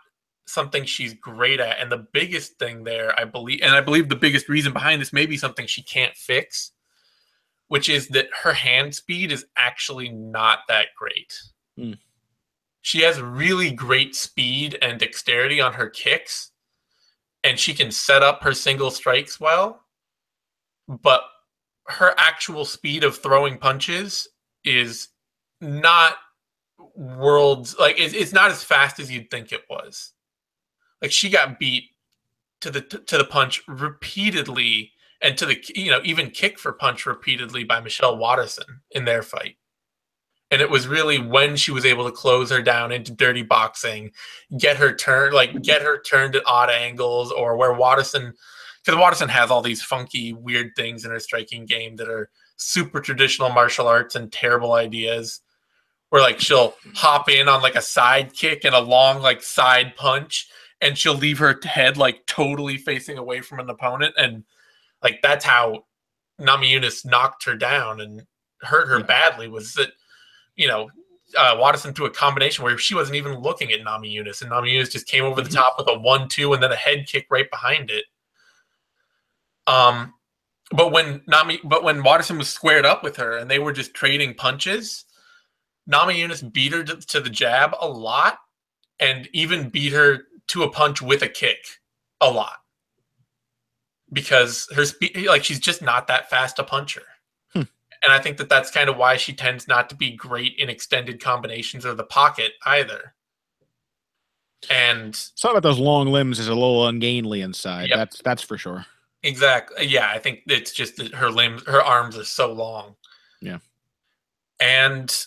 something she's great at. And the biggest thing there, I believe the biggest reason behind this may be something she can't fix, which is that her hand speed is actually not that great. She has really great speed and dexterity on her kicks, and she can set up her single strikes well, but her actual speed of throwing punches is not it's not as fast as you'd think it was. Like, she got beat to the punch repeatedly, and to the even kick for punch repeatedly by Michelle Waterson in their fight. And it was really when she was able to close her down into dirty boxing, get her turned at odd angles, or where Waterson, because Waterson has all these funky, weird things in her striking game that are super traditional martial arts and terrible ideas, where like she'll hop in on like a side kick and a long like side punch, and she'll leave her head like totally facing away from an opponent. And like, that's how Namajunas knocked her down and hurt her badly, was that, Waterson threw a combination where she wasn't even looking at Namajunas, and Namajunas just came over the top with a 1-2 and then a head kick right behind it. But when Waterson was squared up with her and they were just trading punches, Namajunas beat her to the jab a lot, and even beat her to a punch with a kick a lot, because her speed, like, she's just not that fast a puncher. And I think that that's kind of why she tends not to be great in extended combinations or the pocket either. And something about those long limbs is a little ungainly inside. Yep. That's for sure. Exactly. Yeah, I think it's just that her arms are so long. Yeah. And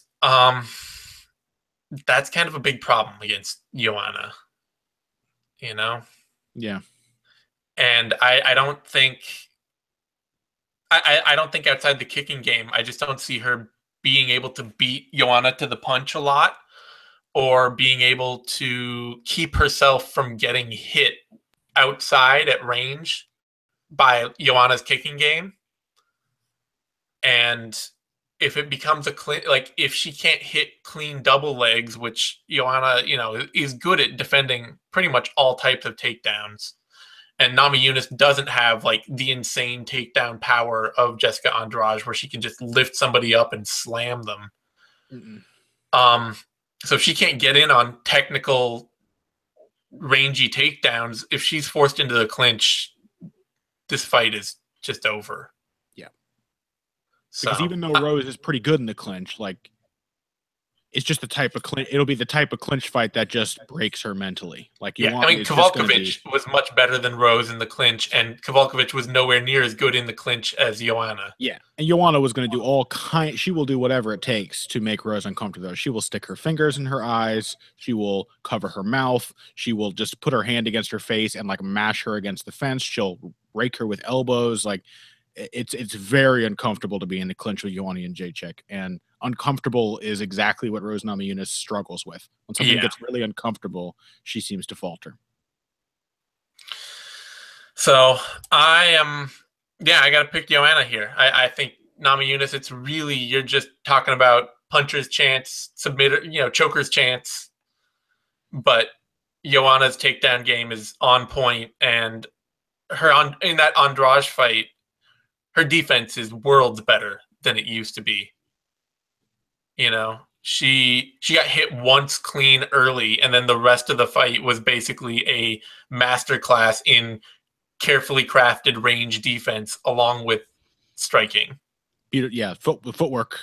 that's kind of a big problem against Joanna. Yeah. And I don't think outside the kicking game, I just don't see her being able to beat Joanna to the punch a lot, or being able to keep herself from getting hit outside at range by Joanna's kicking game. And if it becomes a clean, like if she can't hit clean double legs, which Joanna, is good at defending pretty much all types of takedowns, and Namajunas doesn't have like the insane takedown power of Jessica Andrade, where she can just lift somebody up and slam them. So if she can't get in on technical, rangy takedowns, if she's forced into the clinch, this fight is just over. Yeah. So, because even though Rose is pretty good in the clinch, like it's just the type of clinch. It'll be the type of clinch fight that just breaks her mentally. Like, Kowalkiewicz was much better than Rose in the clinch, and Kowalkiewicz was nowhere near as good in the clinch as Joanna. Yeah, and Joanna was going to do all kind. She will do whatever it takes to make Rose uncomfortable. She will stick her fingers in her eyes. She will cover her mouth. She will just put her hand against her face and like mash her against the fence. She'll rake her with elbows. Like, it's very uncomfortable to be in the clinch with Joanna and Jedrzejczyk, and uncomfortable is exactly what Rose Namajunas struggles with. When something gets really uncomfortable, she seems to falter. So I got to pick Joanna here. I think Namajunas, it's really, you're just talking about puncher's chance, submitter, choker's chance, but Joanna's takedown game is on point, and in that Andrade fight, her defense is worlds better than it used to be. She got hit once clean early, and then the rest of the fight was basically a masterclass in carefully crafted range defense along with striking. Yeah, footwork.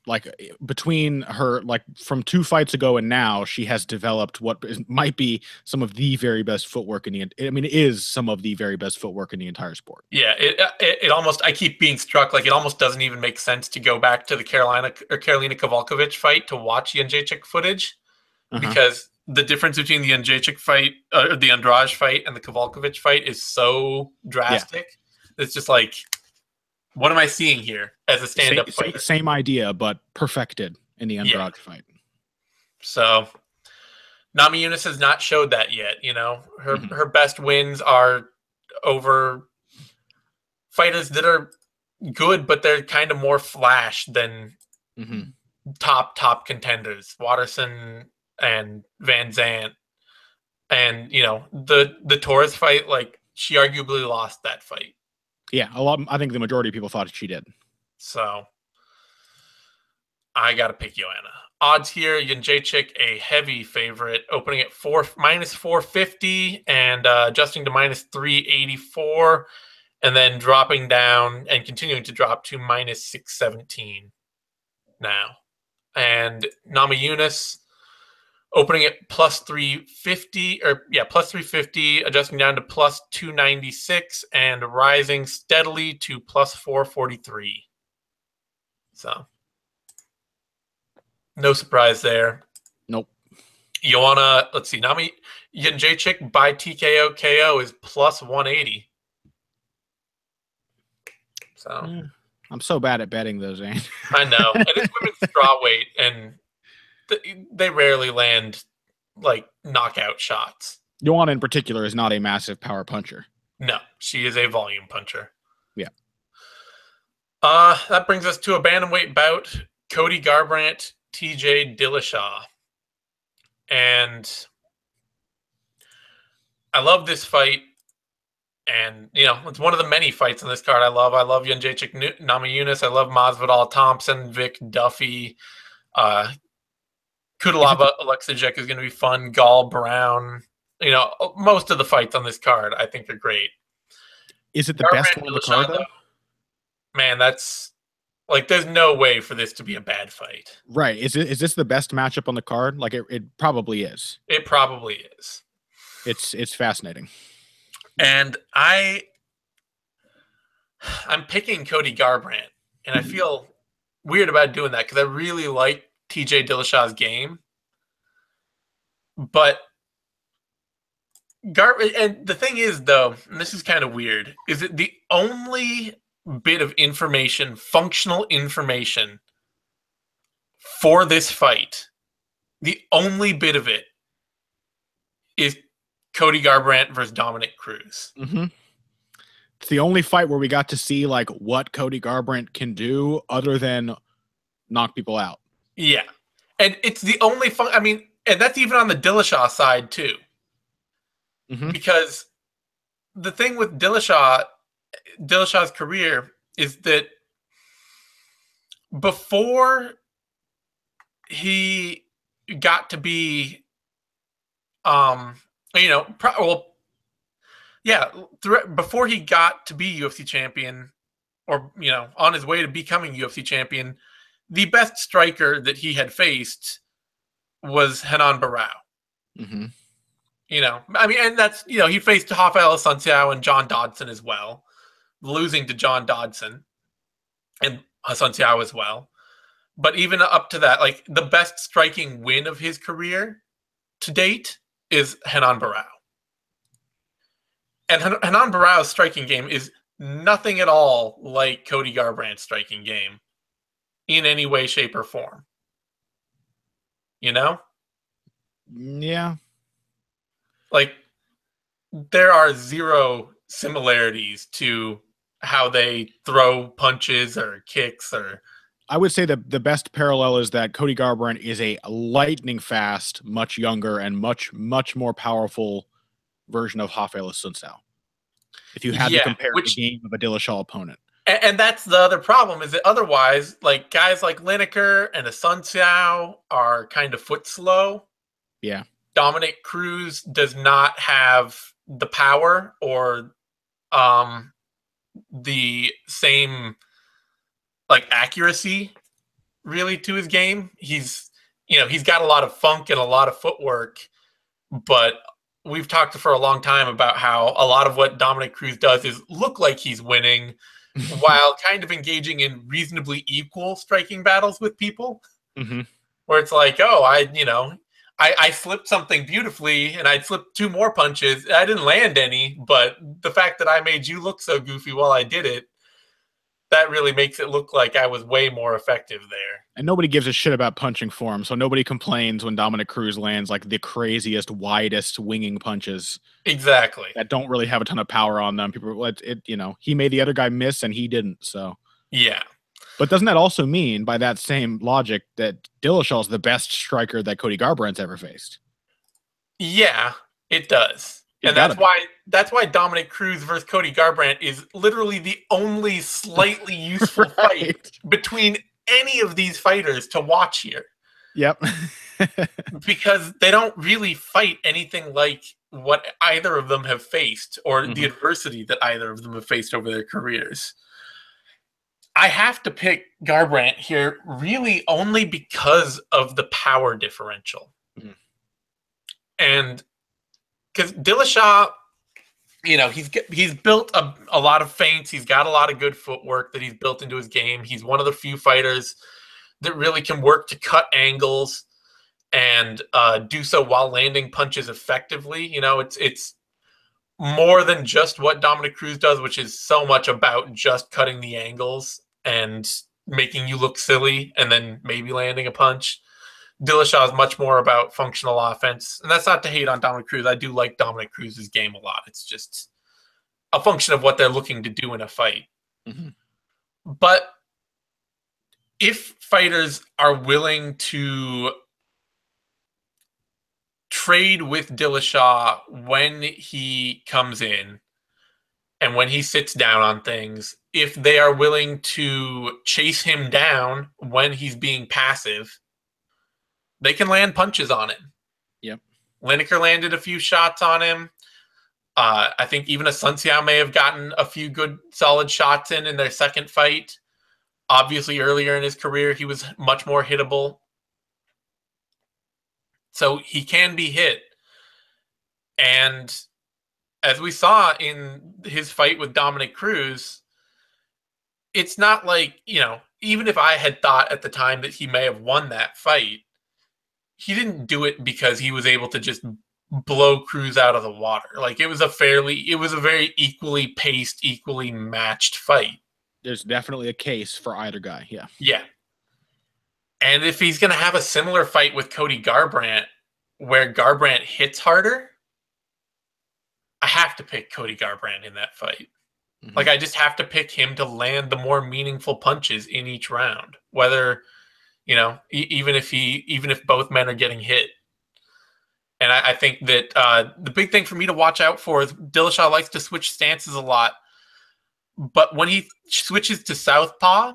Like, between her, like, from 2 fights ago and now, she has developed what might be some of the very best footwork it is some of the very best footwork in the entire sport. Yeah, it almost, I keep being struck, like, it almost doesn't even make sense to go back to the Karolina Kowalkiewicz fight to watch Jedrzejczyk footage, because the difference between the Jedrzejczyk fight, the Andrade fight, and the Kowalkiewicz fight is so drastic. Yeah. It's just like, what am I seeing here as a stand-up fighter? Same idea, but perfected in the Andrade fight. So Namajunas has not showed that yet. Her best wins are over fighters that are good, but they're kind of more flash than top contenders. Watterson and Van Zandt, and the Torres fight, like, she arguably lost that fight. Yeah, I think the majority of people thought she did. So I got to pick Joanna. Odds here, Jedrzejczyk a heavy favorite, opening at minus 450 and adjusting to minus 384, and then dropping down and continuing to drop to minus 617 now. And Namajunas opening at plus 350, adjusting down to plus 296, and rising steadily to plus 443. So, no surprise there. Nope. Joanna, let's see, Jedrzejczyk by TKO KO is plus 180. So, I'm so bad at betting those, Ann. I know. And it's women's strawweight, and they rarely land like knockout shots. Joanna in particular is not a massive power puncher. No, she is a volume puncher. Yeah. That brings us to a bantamweight bout. Cody Garbrandt, TJ Dillashaw. And I love this fight. And, it's one of the many fights on this card I love. I love Jedrzejczyk, Namajunas. I love Masvidal, Thompson, Vick, Duffy. Cutelaba, Oleksiy is going to be fun. Gall, Brown. Most of the fights on this card I think are great. Is it the best one on the card, though? Man, that's, like, there's no way for this to be a bad fight. Right. Is this the best matchup on the card? Like, it probably is. It probably is. It's fascinating. And I'm picking Cody Garbrandt, and I feel weird about doing that because I really like TJ Dillashaw's game. But and the thing is, though, and this is kind of weird, is that the only bit of information, functional information for this fight The only bit of it is Cody Garbrandt versus Dominic Cruz. Mm-hmm. It's the only fight where we got to see like what Cody Garbrandt can do other than knock people out. Yeah. And it's the only fun. I mean, and that's even on the Dillashaw side too. Mm-hmm. Because the thing with Dillashaw's career is that before he got to be, before he got to be UFC champion, or on his way to becoming UFC champion, the best striker that he had faced was Renan Barão. Mm-hmm. And that's, he faced Rafael Assunção and John Dodson as well, losing to John Dodson and Assunção as well. But even up to that, like, the best striking win of his career to date is Renan Barão. And Renan Barão's striking game is nothing at all like Cody Garbrandt's striking game in any way, shape, or form. Yeah. Like, there are zero similarities to how they throw punches or kicks. Or I would say that the best parallel is that Cody Garbrandt is a lightning fast, much younger, and much, much more powerful version of Rafael Assunção. If you had to compare the game of a Dillashaw opponent. And that's the other problem, is that otherwise, like, guys like Lineker and Assunção are kind of foot slow. Yeah. Dominic Cruz does not have the power or the same, like, accuracy really to his game. He's got a lot of funk and a lot of footwork, but we've talked for a long time about how a lot of what Dominic Cruz does is look like he's winning while kind of engaging in reasonably equal striking battles with people. Mm-hmm. Where it's like, oh, I flipped something beautifully, and I flipped 2 more punches. I didn't land any, but the fact that I made you look so goofy while I did it, that really makes it look like I was way more effective there. And nobody gives a shit about punching form, so nobody complains when Dominic Cruz lands like the craziest, widest winging punches. Exactly. That don't really have a ton of power on them. People, he made the other guy miss and he didn't. So yeah. But doesn't that also mean, by that same logic, that Dillashaw is the best striker that Cody Garbrandt's ever faced? Yeah, it does. And that's why Dominic Cruz versus Cody Garbrandt is literally the only slightly useful fight between any of these fighters to watch here. Yep. Because they don't really fight anything like what either of them have faced, or the adversity that either of them have faced over their careers. I have to pick Garbrandt here really only because of the power differential. Mm-hmm. And because Dillashaw, he's built a lot of feints. He's got a lot of good footwork that he's built into his game. He's one of the few fighters that really can work to cut angles and do so while landing punches effectively. It's more than just what Dominic Cruz does, which is so much about just cutting the angles and making you look silly and then maybe landing a punch. Dillashaw is much more about functional offense. And that's not to hate on Dominic Cruz. I do like Dominic Cruz's game a lot. It's just a function of what they're looking to do in a fight. Mm-hmm. But if fighters are willing to trade with Dillashaw when he comes in and when he sits down on things, if they are willing to chase him down when he's being passive, they can land punches on him. Yep. Lineker landed a few shots on him. I think even Assunção may have gotten a few good, solid shots in their second fight. Obviously, earlier in his career, he was much more hittable. So he can be hit. And as we saw in his fight with Dominic Cruz, it's not like, even if I had thought at the time that he may have won that fight, he didn't do it because he was able to just blow Cruz out of the water. Like, it was a very equally paced, equally matched fight. There's definitely a case for either guy. Yeah. Yeah. And if he's going to have a similar fight with Cody Garbrandt, where Garbrandt hits harder, I have to pick Cody Garbrandt in that fight. Mm-hmm. Like, I just have to pick him to land the more meaningful punches in each round, whether, you know, even if both men are getting hit. And I think that the big thing for me to watch out for is Dillashaw likes to switch stances a lot, but when he switches to southpaw,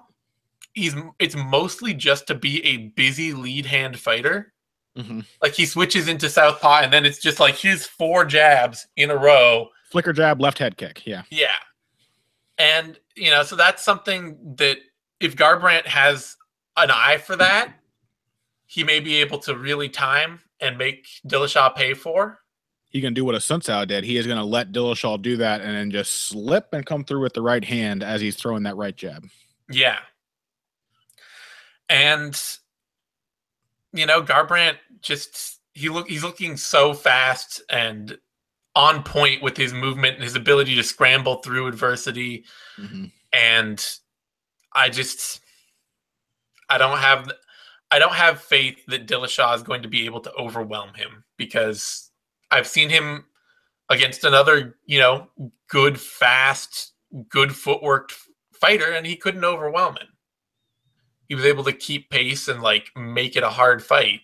it's mostly just to be a busy lead hand fighter. Mm-hmm. Like, he switches into southpaw, and then it's just like his 4 jabs in a row. Flicker jab, left head kick. Yeah. Yeah. And, you know, so that's something that if Garbrandt has an eye for that, he may be able to really time and make Dillashaw pay for. He can do what a Sun Tzu did. He is going to let Dillashaw do that and then just slip and come through with the right hand as he's throwing that right jab. Yeah. And, you know, Garbrandt just, he's looking so fast and on point with his movement and his ability to scramble through adversity. Mm-hmm. And I don't have faith that Dillashaw is going to be able to overwhelm him, because I've seen him against another, you know, good, fast, good footwork fighter, and he couldn't overwhelm him. He was able to keep pace and, like, make it a hard fight.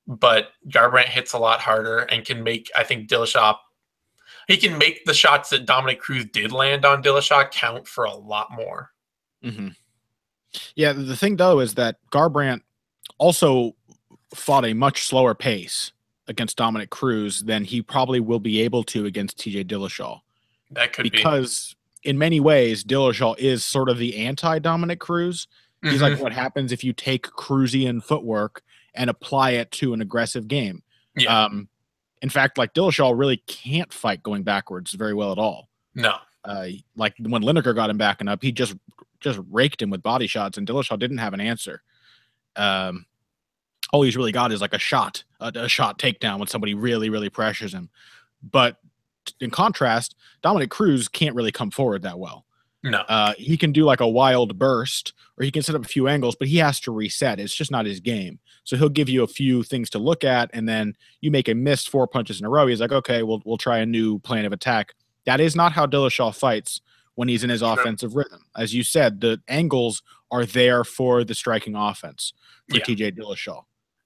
But Garbrandt hits a lot harder and can make, I think, Dillashaw, he can make the shots that Dominic Cruz did land on Dillashaw count for a lot more. Mm-hmm. Yeah, the thing, though, is that Garbrandt also fought a much slower pace against Dominic Cruz than he probably will be able to against TJ Dillashaw. That could be. Because in many ways, Dillashaw is sort of the anti-Dominic Cruz. He's like what happens if you take Cruzian footwork and apply it to an aggressive game. Yeah. In fact, like, Dillashaw really can't fight going backwards very well at all. No. Like when Lineker got him backing up, he just raked him with body shots, and Dillashaw didn't have an answer. All he's really got is like a shot takedown when somebody really, really pressures him. But in contrast, Dominic Cruz can't really come forward that well. No. He can do like a wild burst, or he can set up a few angles, but he has to reset. It's just not his game. So he'll give you a few things to look at, and then you make a missed 4 punches in a row. He's like, okay, we'll try a new plan of attack. That is not how Dillashaw fights when he's in his offensive rhythm. As you said, the angles are there for the striking offense for TJ Dillashaw.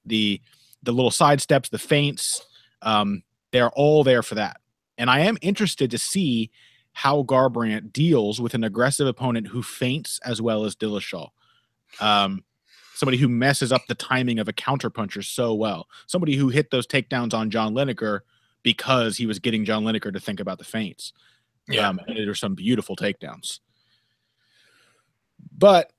The little side steps, the feints, they're all there for that. And I am interested to see how Garbrandt deals with an aggressive opponent who feints as well as Dillashaw. Somebody who messes up the timing of a counterpuncher so well. Somebody who hit those takedowns on John Lineker because he was getting John Lineker to think about the feints. Yeah. And there's some beautiful takedowns. But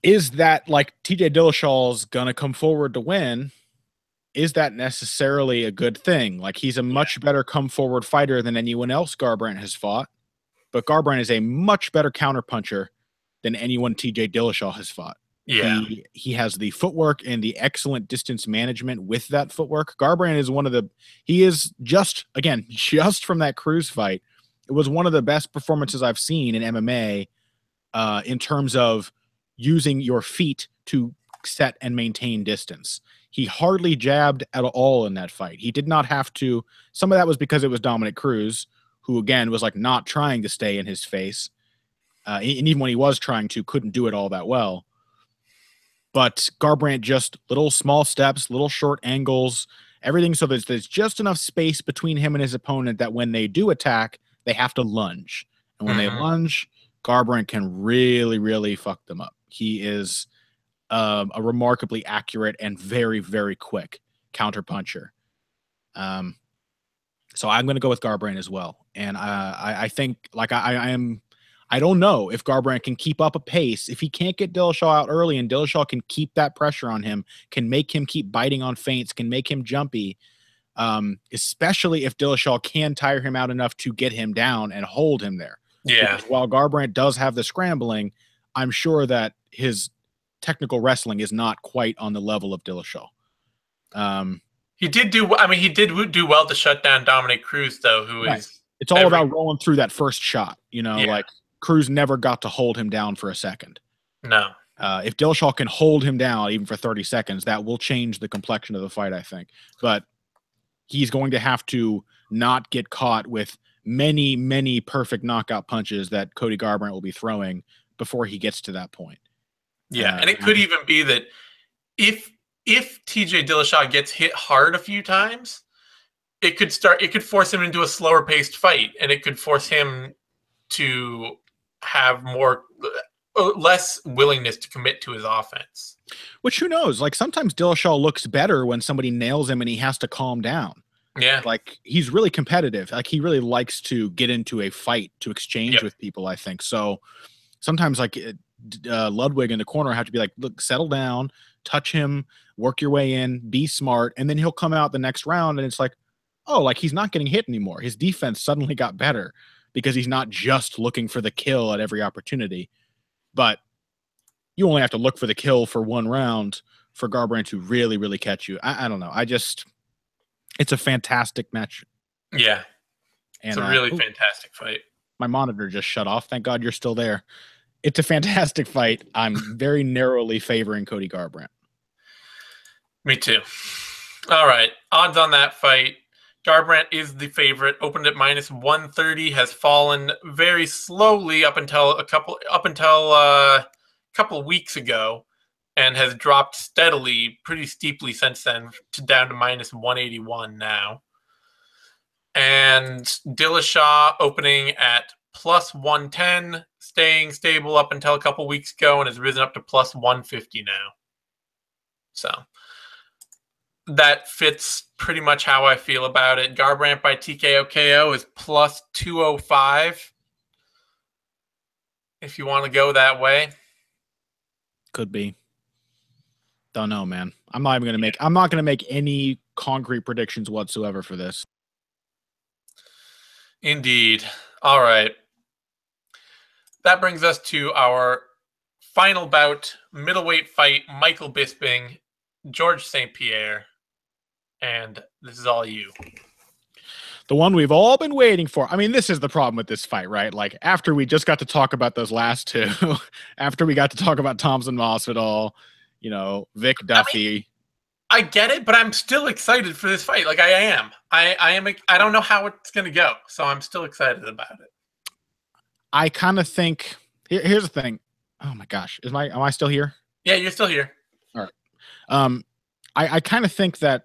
is that, like, TJ Dillashaw's going to come forward to win? Is that necessarily a good thing? Like, he's a much better come forward fighter than anyone else Garbrandt has fought, but Garbrandt is a much better counterpuncher than anyone TJ Dillashaw has fought. Yeah. He has the footwork and the excellent distance management with that footwork. Garbrandt is he is just from that Cruz fight, it was one of the best performances I've seen in MMA in terms of using your feet to set and maintain distance. He hardly jabbed at all in that fight. He did not have to. Some of that was because it was Dominic Cruz, who, again, was like not trying to stay in his face. And even when he was trying to, couldn't do it all that well. But Garbrandt, just little small steps, little short angles, everything so that there's just enough space between him and his opponent that when they do attack, they have to lunge. And when they lunge, Garbrandt can really, really fuck them up. He is a remarkably accurate and very, very quick counterpuncher. So I'm going to go with Garbrandt as well. And I think, like, I don't know if Garbrandt can keep up a pace. If he can't get Dillashaw out early and Dillashaw can keep that pressure on him, can make him keep biting on feints, can make him jumpy, especially if Dillashaw can tire him out enough to get him down and hold him there. Yeah. Because while Garbrandt does have the scrambling, I'm sure that his technical wrestling is not quite on the level of Dillashaw. He did do well to shut down Dominic Cruz, though, who is. It's all about rolling through that first shot. Like, Cruz never got to hold him down for a second. No. If Dillashaw can hold him down even for 30 seconds, that will change the complexion of the fight, I think. But he's going to have to not get caught with many, many perfect knockout punches that Cody Garbrandt will be throwing before he gets to that point. Yeah, and it could even be that if TJ Dillashaw gets hit hard a few times, it could force him into a slower paced fight, and it could force him to have less willingness to commit to his offense. Which, who knows? Like, sometimes Dillashaw looks better when somebody nails him and he has to calm down. Yeah. Like, he's really competitive. Like, he really likes to get into a fight to exchange with people, I think. So sometimes, like, Ludwig in the corner have to be like, look, settle down, touch him, work your way in, be smart, and then he'll come out the next round and it's like, oh, like, he's not getting hit anymore. His defense suddenly got better because he's not just looking for the kill at every opportunity. But you only have to look for the kill for one round for Garbrandt to really, really catch you. I don't know. It's a fantastic match. Yeah. It's a really fantastic fight. My monitor just shut off. Thank God you're still there. It's a fantastic fight. I'm very narrowly favoring Cody Garbrandt. Me too. All right. Odds on that fight. Garbrandt is the favorite. Opened at -130, has fallen very slowly up until a couple weeks ago, and has dropped steadily, pretty steeply since then, down to -181 now. And Dillashaw opening at +110, staying stable up until a couple weeks ago, and has risen up to +150 now. So that fits pretty much how I feel about it. Garbrandt by TKO KO is +205. If you want to go that way. Could be. Don't know, man. I'm not going to make any concrete predictions whatsoever for this. Indeed. All right. That brings us to our final bout, middleweight fight, Michael Bisping, George St-Pierre, and this is all you. The one we've all been waiting for. I mean, this is the problem with this fight, right? Like, after we just got to talk about those last two, after we got to talk about Thompson, Masvidal, Vick, Duffy. I get it, but I'm still excited for this fight. Like, I am. I don't know how it's going to go, so I'm still excited about it. I kind of think here's the thing. Oh my gosh, am I still here? Yeah, you're still here. All right. I kind of think that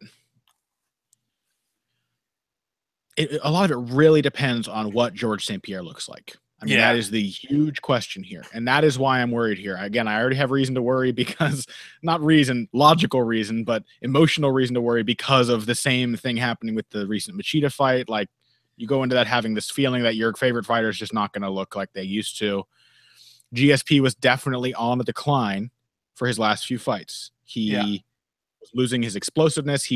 a lot of it really depends on what George St-Pierre looks like. I mean, that is the huge question here. And that is why I'm worried here. Again, I already have reason to worry because, not reason, logical reason, but emotional reason to worry because of the same thing happening with the recent Machida fight. Like, you go into that having this feeling that your favorite fighter is just not going to look like they used to. GSP was definitely on the decline for his last few fights. He was losing his explosiveness.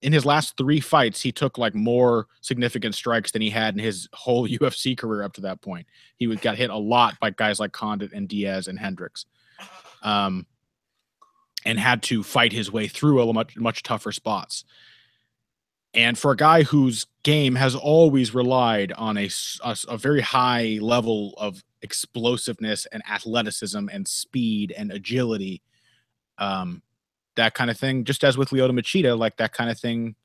In his last 3 fights, he took like more significant strikes than he had in his whole UFC career up to that point. He got hit a lot by guys like Condit and Diaz and Hendricks, and had to fight his way through a much tougher spots. And for a guy whose game has always relied on a very high level of explosiveness and athleticism and speed and agility, that kind of thing, just as with Lyoto Machida, like, that kind of thing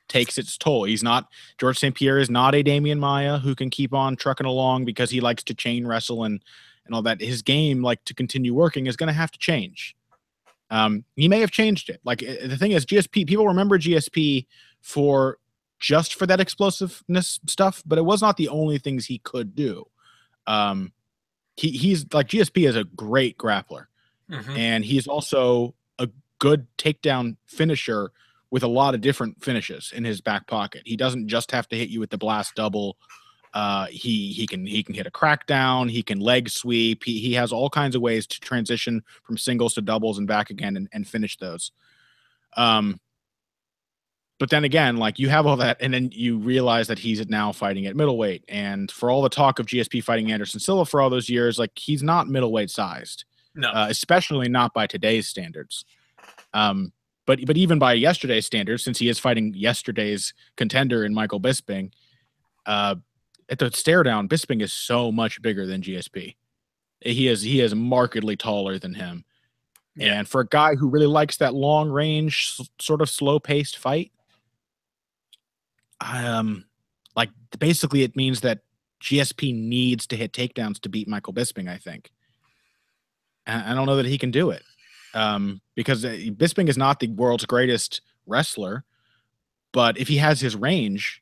takes its toll. George St-Pierre is not a Damian Maia who can keep on trucking along because he likes to chain wrestle and all that. His game, like, to continue working, is going to have to change. He may have changed it. Like, the thing is, GSP, people remember GSP for that explosiveness stuff, but it was not the only things he could do. He's like, GSP is a great grappler, and he's also a good takedown finisher with a lot of different finishes in his back pocket. He doesn't just have to hit you with the blast double. He can hit a crackdown. He can leg sweep. He has all kinds of ways to transition from singles to doubles and back again and finish those. But then again, like, you have all that, and then you realize that he's now fighting at middleweight. And for all the talk of GSP fighting Anderson Silva for all those years, like, he's not middleweight sized, especially not by today's standards. But even by yesterday's standards, since he is fighting yesterday's contender in Michael Bisping, at the stare down, Bisping is so much bigger than GSP. He is markedly taller than him. Yeah. And for a guy who really likes that long range, sort of slow paced fight, like basically it means that GSP needs to hit takedowns to beat Michael Bisping, I think. And I don't know that he can do it. Because Bisping is not the world's greatest wrestler, but if he has his range,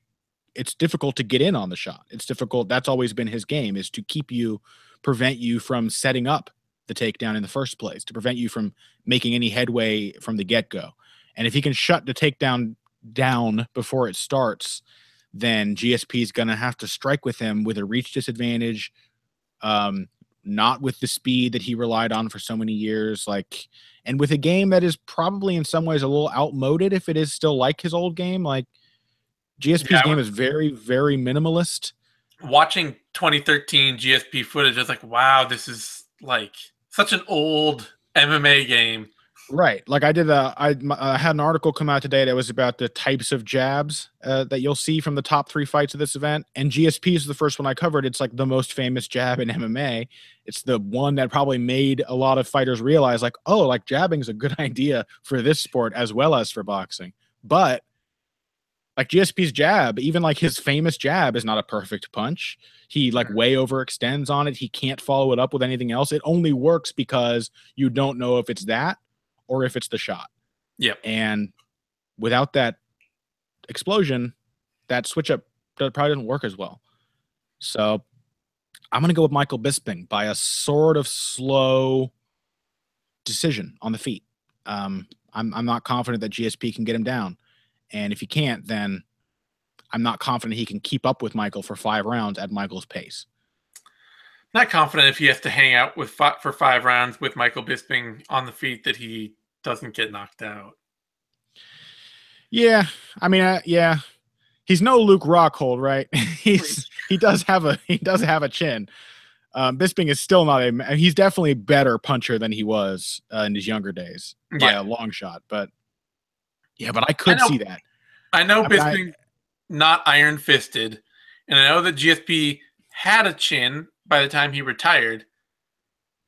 it's difficult to get in on the shot. It's difficult. That's always been his game, is to prevent you from setting up the takedown in the first place, to prevent you from making any headway from the get-go. And if he can shut the takedown down before it starts, then GSP is going to have to strike with him with a reach disadvantage, not with the speed that he relied on for so many years, and with a game that is probably in some ways a little outmoded if it is still like his old game. Like, GSP's game is very, very minimalist. Watching 2013 GSP footage, I was like, wow, this is like such an old MMA game. Right. Like I had an article come out today that was about the types of jabs that you'll see from the top 3 fights of this event. And GSP is the first one I covered. It's like the most famous jab in MMA. It's the one that probably made a lot of fighters realize, like, oh, like jabbing is a good idea for this sport as well as for boxing. But like GSP's jab, even like his famous jab, is not a perfect punch. He like way overextends on it. He can't follow it up with anything else. It only works because you don't know if it's that or if it's the shot. Yep. And without that explosion, that switch up probably doesn't work as well. So I'm going to go with Michael Bisping by a sort of slow decision on the feet. I'm not confident that GSP can get him down. And if he can't, then I'm not confident he can keep up with Michael for 5 rounds at Michael's pace. Not confident if he has to hang out for 5 rounds with Michael Bisping on the feet that he doesn't get knocked out. Yeah, I mean, yeah, he's no Luke Rockhold, right? he does have a chin. Bisping is still not he's definitely a better puncher than he was in his younger days by a long shot. But yeah, but I could see that. I know Bisping not iron fisted, and I know that GSP had a chin by the time he retired,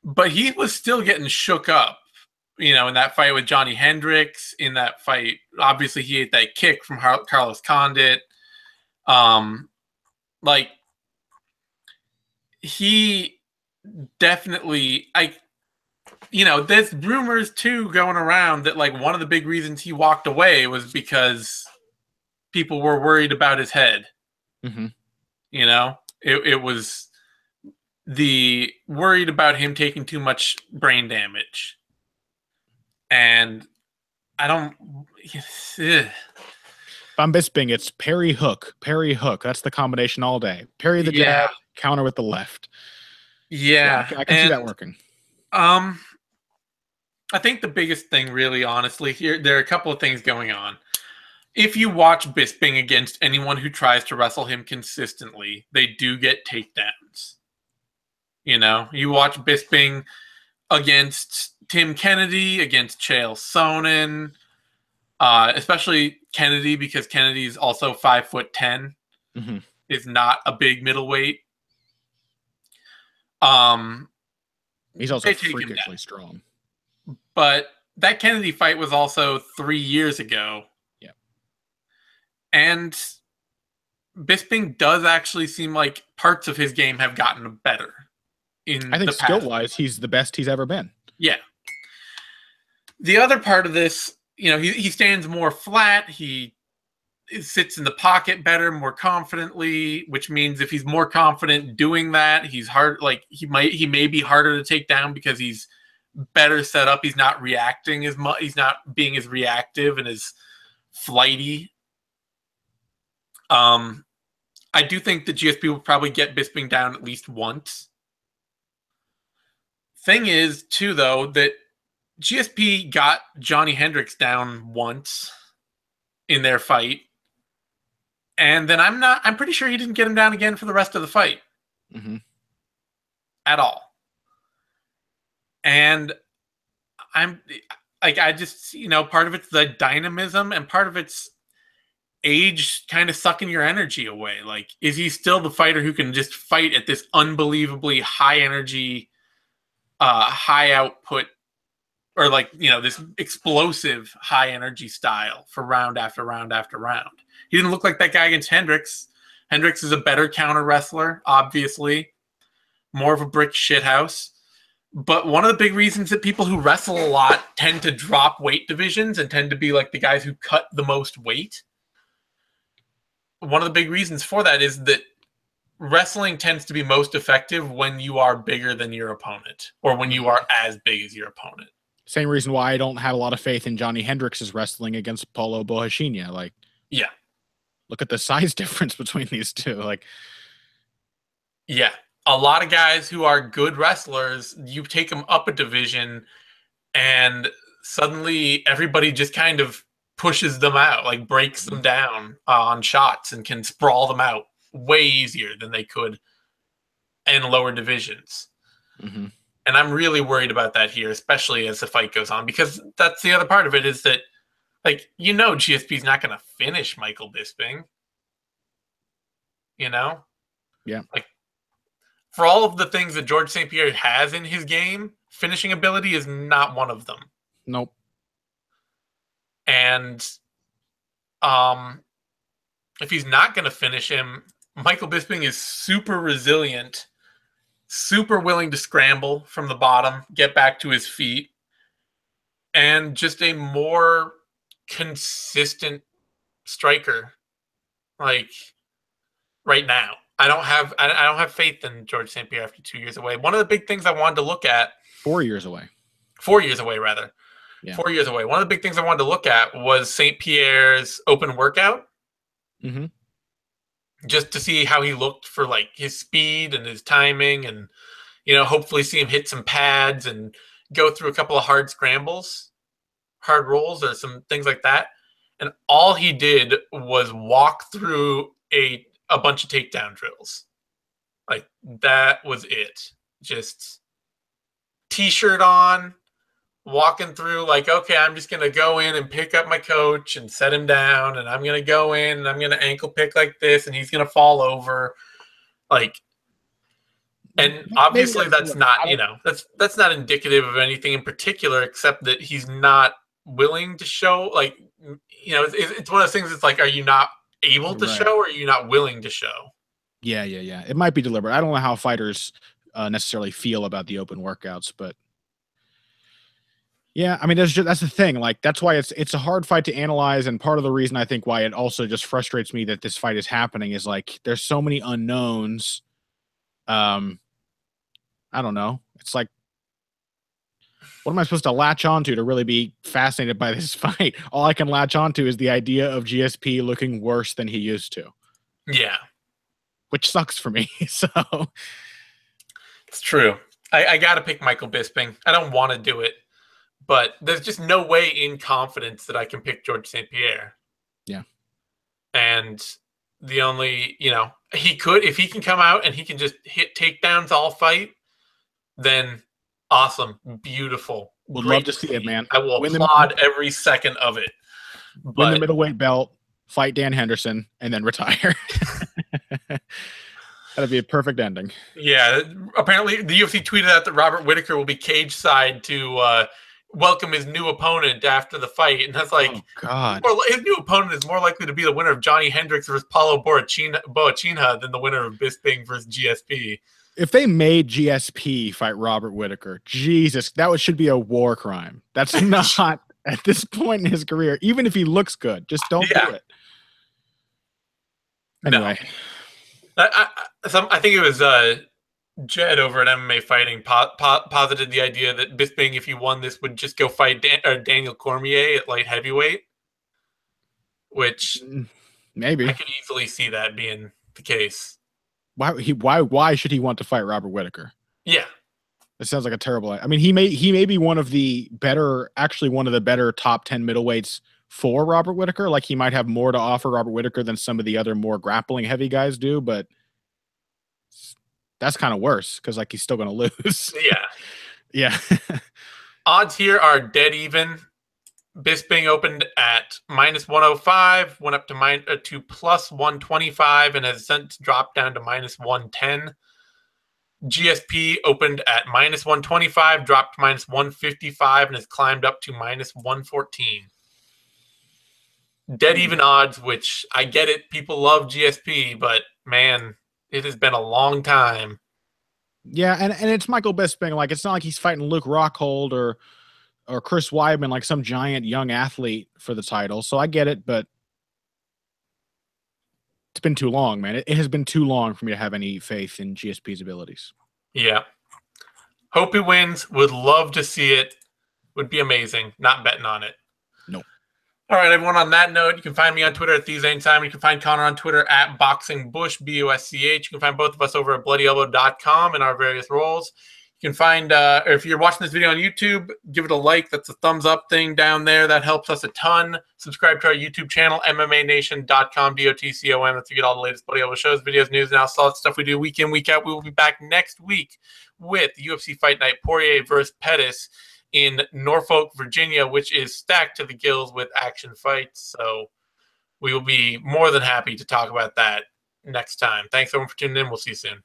but he was still getting shook up. You know, in that fight with Johnny Hendricks, in that fight, obviously he ate that kick from Carlos Condit. Like, he definitely, there's rumors too going around that like one of the big reasons he walked away was because people were worried about his head. Mm-hmm. You know, it was the worried about him taking too much brain damage. And I don't. If I'm Bisping, it's parry hook. That's the combination all day. Parry the jab, counter with the left. Yeah, I can see that working. I think the biggest thing, really, honestly, here, there are a couple of things going on. If you watch Bisping against anyone who tries to wrestle him consistently, they do get takedowns. You know, you watch Bisping against Tim Kennedy, against Chael Sonnen, especially Kennedy, because Kennedy's also 5'10", is not a big middleweight. He's also freakishly strong. But that Kennedy fight was also 3 years ago. Yeah. And Bisping does actually seem like parts of his game have gotten better. I think skill-wise, he's the best he's ever been. Yeah. The other part of this, you know, he stands more flat. He sits in the pocket better, more confidently, which means if he's more confident doing that, he's hard. Like he may be harder to take down because he's better set up. He's not reacting as much. He's not being as reactive and as flighty. I do think the GSP will probably get Bisping down at least once. Thing is, too, though, that GSP got Johnny Hendricks down once in their fight. And then I'm pretty sure he didn't get him down again for the rest of the fight. At all. And I just, part of it's the dynamism and part of it's age kind of sucking your energy away. Like, is he still the fighter who can just fight at this unbelievably high energy high output or like, this explosive high energy style for round after round after round. He didn't look like that guy against Hendricks. Hendricks is a better counter wrestler, obviously. More of a brick shithouse. But one of the big reasons that people who wrestle a lot tend to drop weight divisions and tend to be like the guys who cut the most weight. One of the big reasons for that is that wrestling tends to be most effective when you are bigger than your opponent or when you are as big as your opponent. Same reason why I don't have a lot of faith in Johnny Hendricks' wrestling against Paulo Borrachinha. Like, yeah. Look at the size difference between these two. Like, yeah. A lot of guys who are good wrestlers, you take them up a division and suddenly everybody just kind of pushes them out, like breaks them down on shots and can sprawl them out way easier than they could in lower divisions. Mm-hmm. And I'm really worried about that here, especially as the fight goes on, because that's the other part of it is that, like, GSP's not going to finish Michael Bisping. Yeah. Like, for all of the things that George St-Pierre has in his game, finishing ability is not one of them. Nope. And if he's not going to finish him, Michael Bisping is super resilient, super willing to scramble from the bottom, get back to his feet, and just a more consistent striker. Like, right now, I don't have faith in George St-Pierre after 2 years away. One of the big things I wanted to look at 4 years away. 4 years away, rather. Yeah. 4 years away. One of the big things I wanted to look at was St-Pierre's open workout. Mm-hmm. Just to see how he looked for like his speed and his timing, and hopefully see him hit some pads and go through a couple of hard scrambles, hard rolls, or some things like that. And all he did was walk through a bunch of takedown drills. Like, that was it. Just t-shirt on, walking through like, okay, I'm just going to go in and pick up my coach and set him down, and I'm going to go in and I'm going to ankle pick like this, and he's going to fall over. Like, and obviously that's not, that's not indicative of anything in particular, except that he's not willing to show, like, it's one of those things. It's like, are you not able to show, or are you not willing to show? Yeah. It might be deliberate. I don't know how fighters necessarily feel about the open workouts, but yeah, I mean, that's the thing. Like, that's why it's a hard fight to analyze, and part of the reason I think why it also just frustrates me that this fight is happening is like there's so many unknowns. I don't know. It's like, what am I supposed to latch onto to really be fascinated by this fight? All I can latch onto is the idea of GSP looking worse than he used to. Yeah. Which sucks for me. So it's true. I got to pick Michael Bisping. I don't want to do it, but there's just no way in confidence that I can pick George St-Pierre. Yeah. And the only, he could, if he can come out and he can just hit takedowns all fight, then awesome. Beautiful. Would love to see it, man. I will applaud every second of it. Win the middleweight belt, fight Dan Henderson, and then retire. That'd be a perfect ending. Yeah. Apparently, the UFC tweeted out that Robert Whittaker will be cage side to welcome his new opponent after the fight. And that's like, oh, God. His new opponent is more likely to be the winner of Johnny Hendricks versus Paulo Borrachinha than the winner of Bisping versus GSP. If they made GSP fight Robert Whittaker, Jesus, that should be a war crime. That's not at this point in his career. Even if he looks good, just don't do it. Anyway. No. I think it was Jed over at MMA Fighting posited the idea that Bisping, if he won this, would just go fight Daniel Cormier at light heavyweight, which maybe I could easily see that being the case. Why should he want to fight Robert Whittaker? Yeah. It sounds like a terrible. I mean, he may be one of the better top 10 middleweights for Robert Whittaker. Like, he might have more to offer Robert Whittaker than some of the other more grappling heavy guys do, but that's kind of worse because, like, he's still going to lose. Yeah. Yeah. Odds here are dead even. Bisping opened at -105, went up to plus 125, and has since dropped down to -110. GSP opened at -125, dropped to -155, and has climbed up to -114. Dead even odds, which I get it. People love GSP, but man, it has been a long time. Yeah, and it's Michael Bisping. Like, it's not like he's fighting Luke Rockhold or Chris Weidman, like some giant young athlete for the title. So I get it, but it's been too long, man. It has been too long for me to have any faith in GSP's abilities. Yeah. Hope he wins. Would love to see it. Would be amazing. Not betting on it. No. All right, everyone. On that note, you can find me on Twitter at TheseAintTime. You can find Connor on Twitter at BoxingBush, BUSCH. You can find both of us over at BloodyElbow.com in our various roles. You can find, or if you're watching this video on YouTube, give it a like. That's a thumbs up thing down there. That helps us a ton. Subscribe to our YouTube channel, MMANation.com, DOTCOM. That's to get all the latest Bloody Elbow shows, videos, news, and all that stuff we do week in, week out. We will be back next week with UFC Fight Night, Poirier versus Pettis in Norfolk, Virginia, which is stacked to the gills with action fights. So we will be more than happy to talk about that next time. Thanks, everyone, for tuning in. We'll see you soon.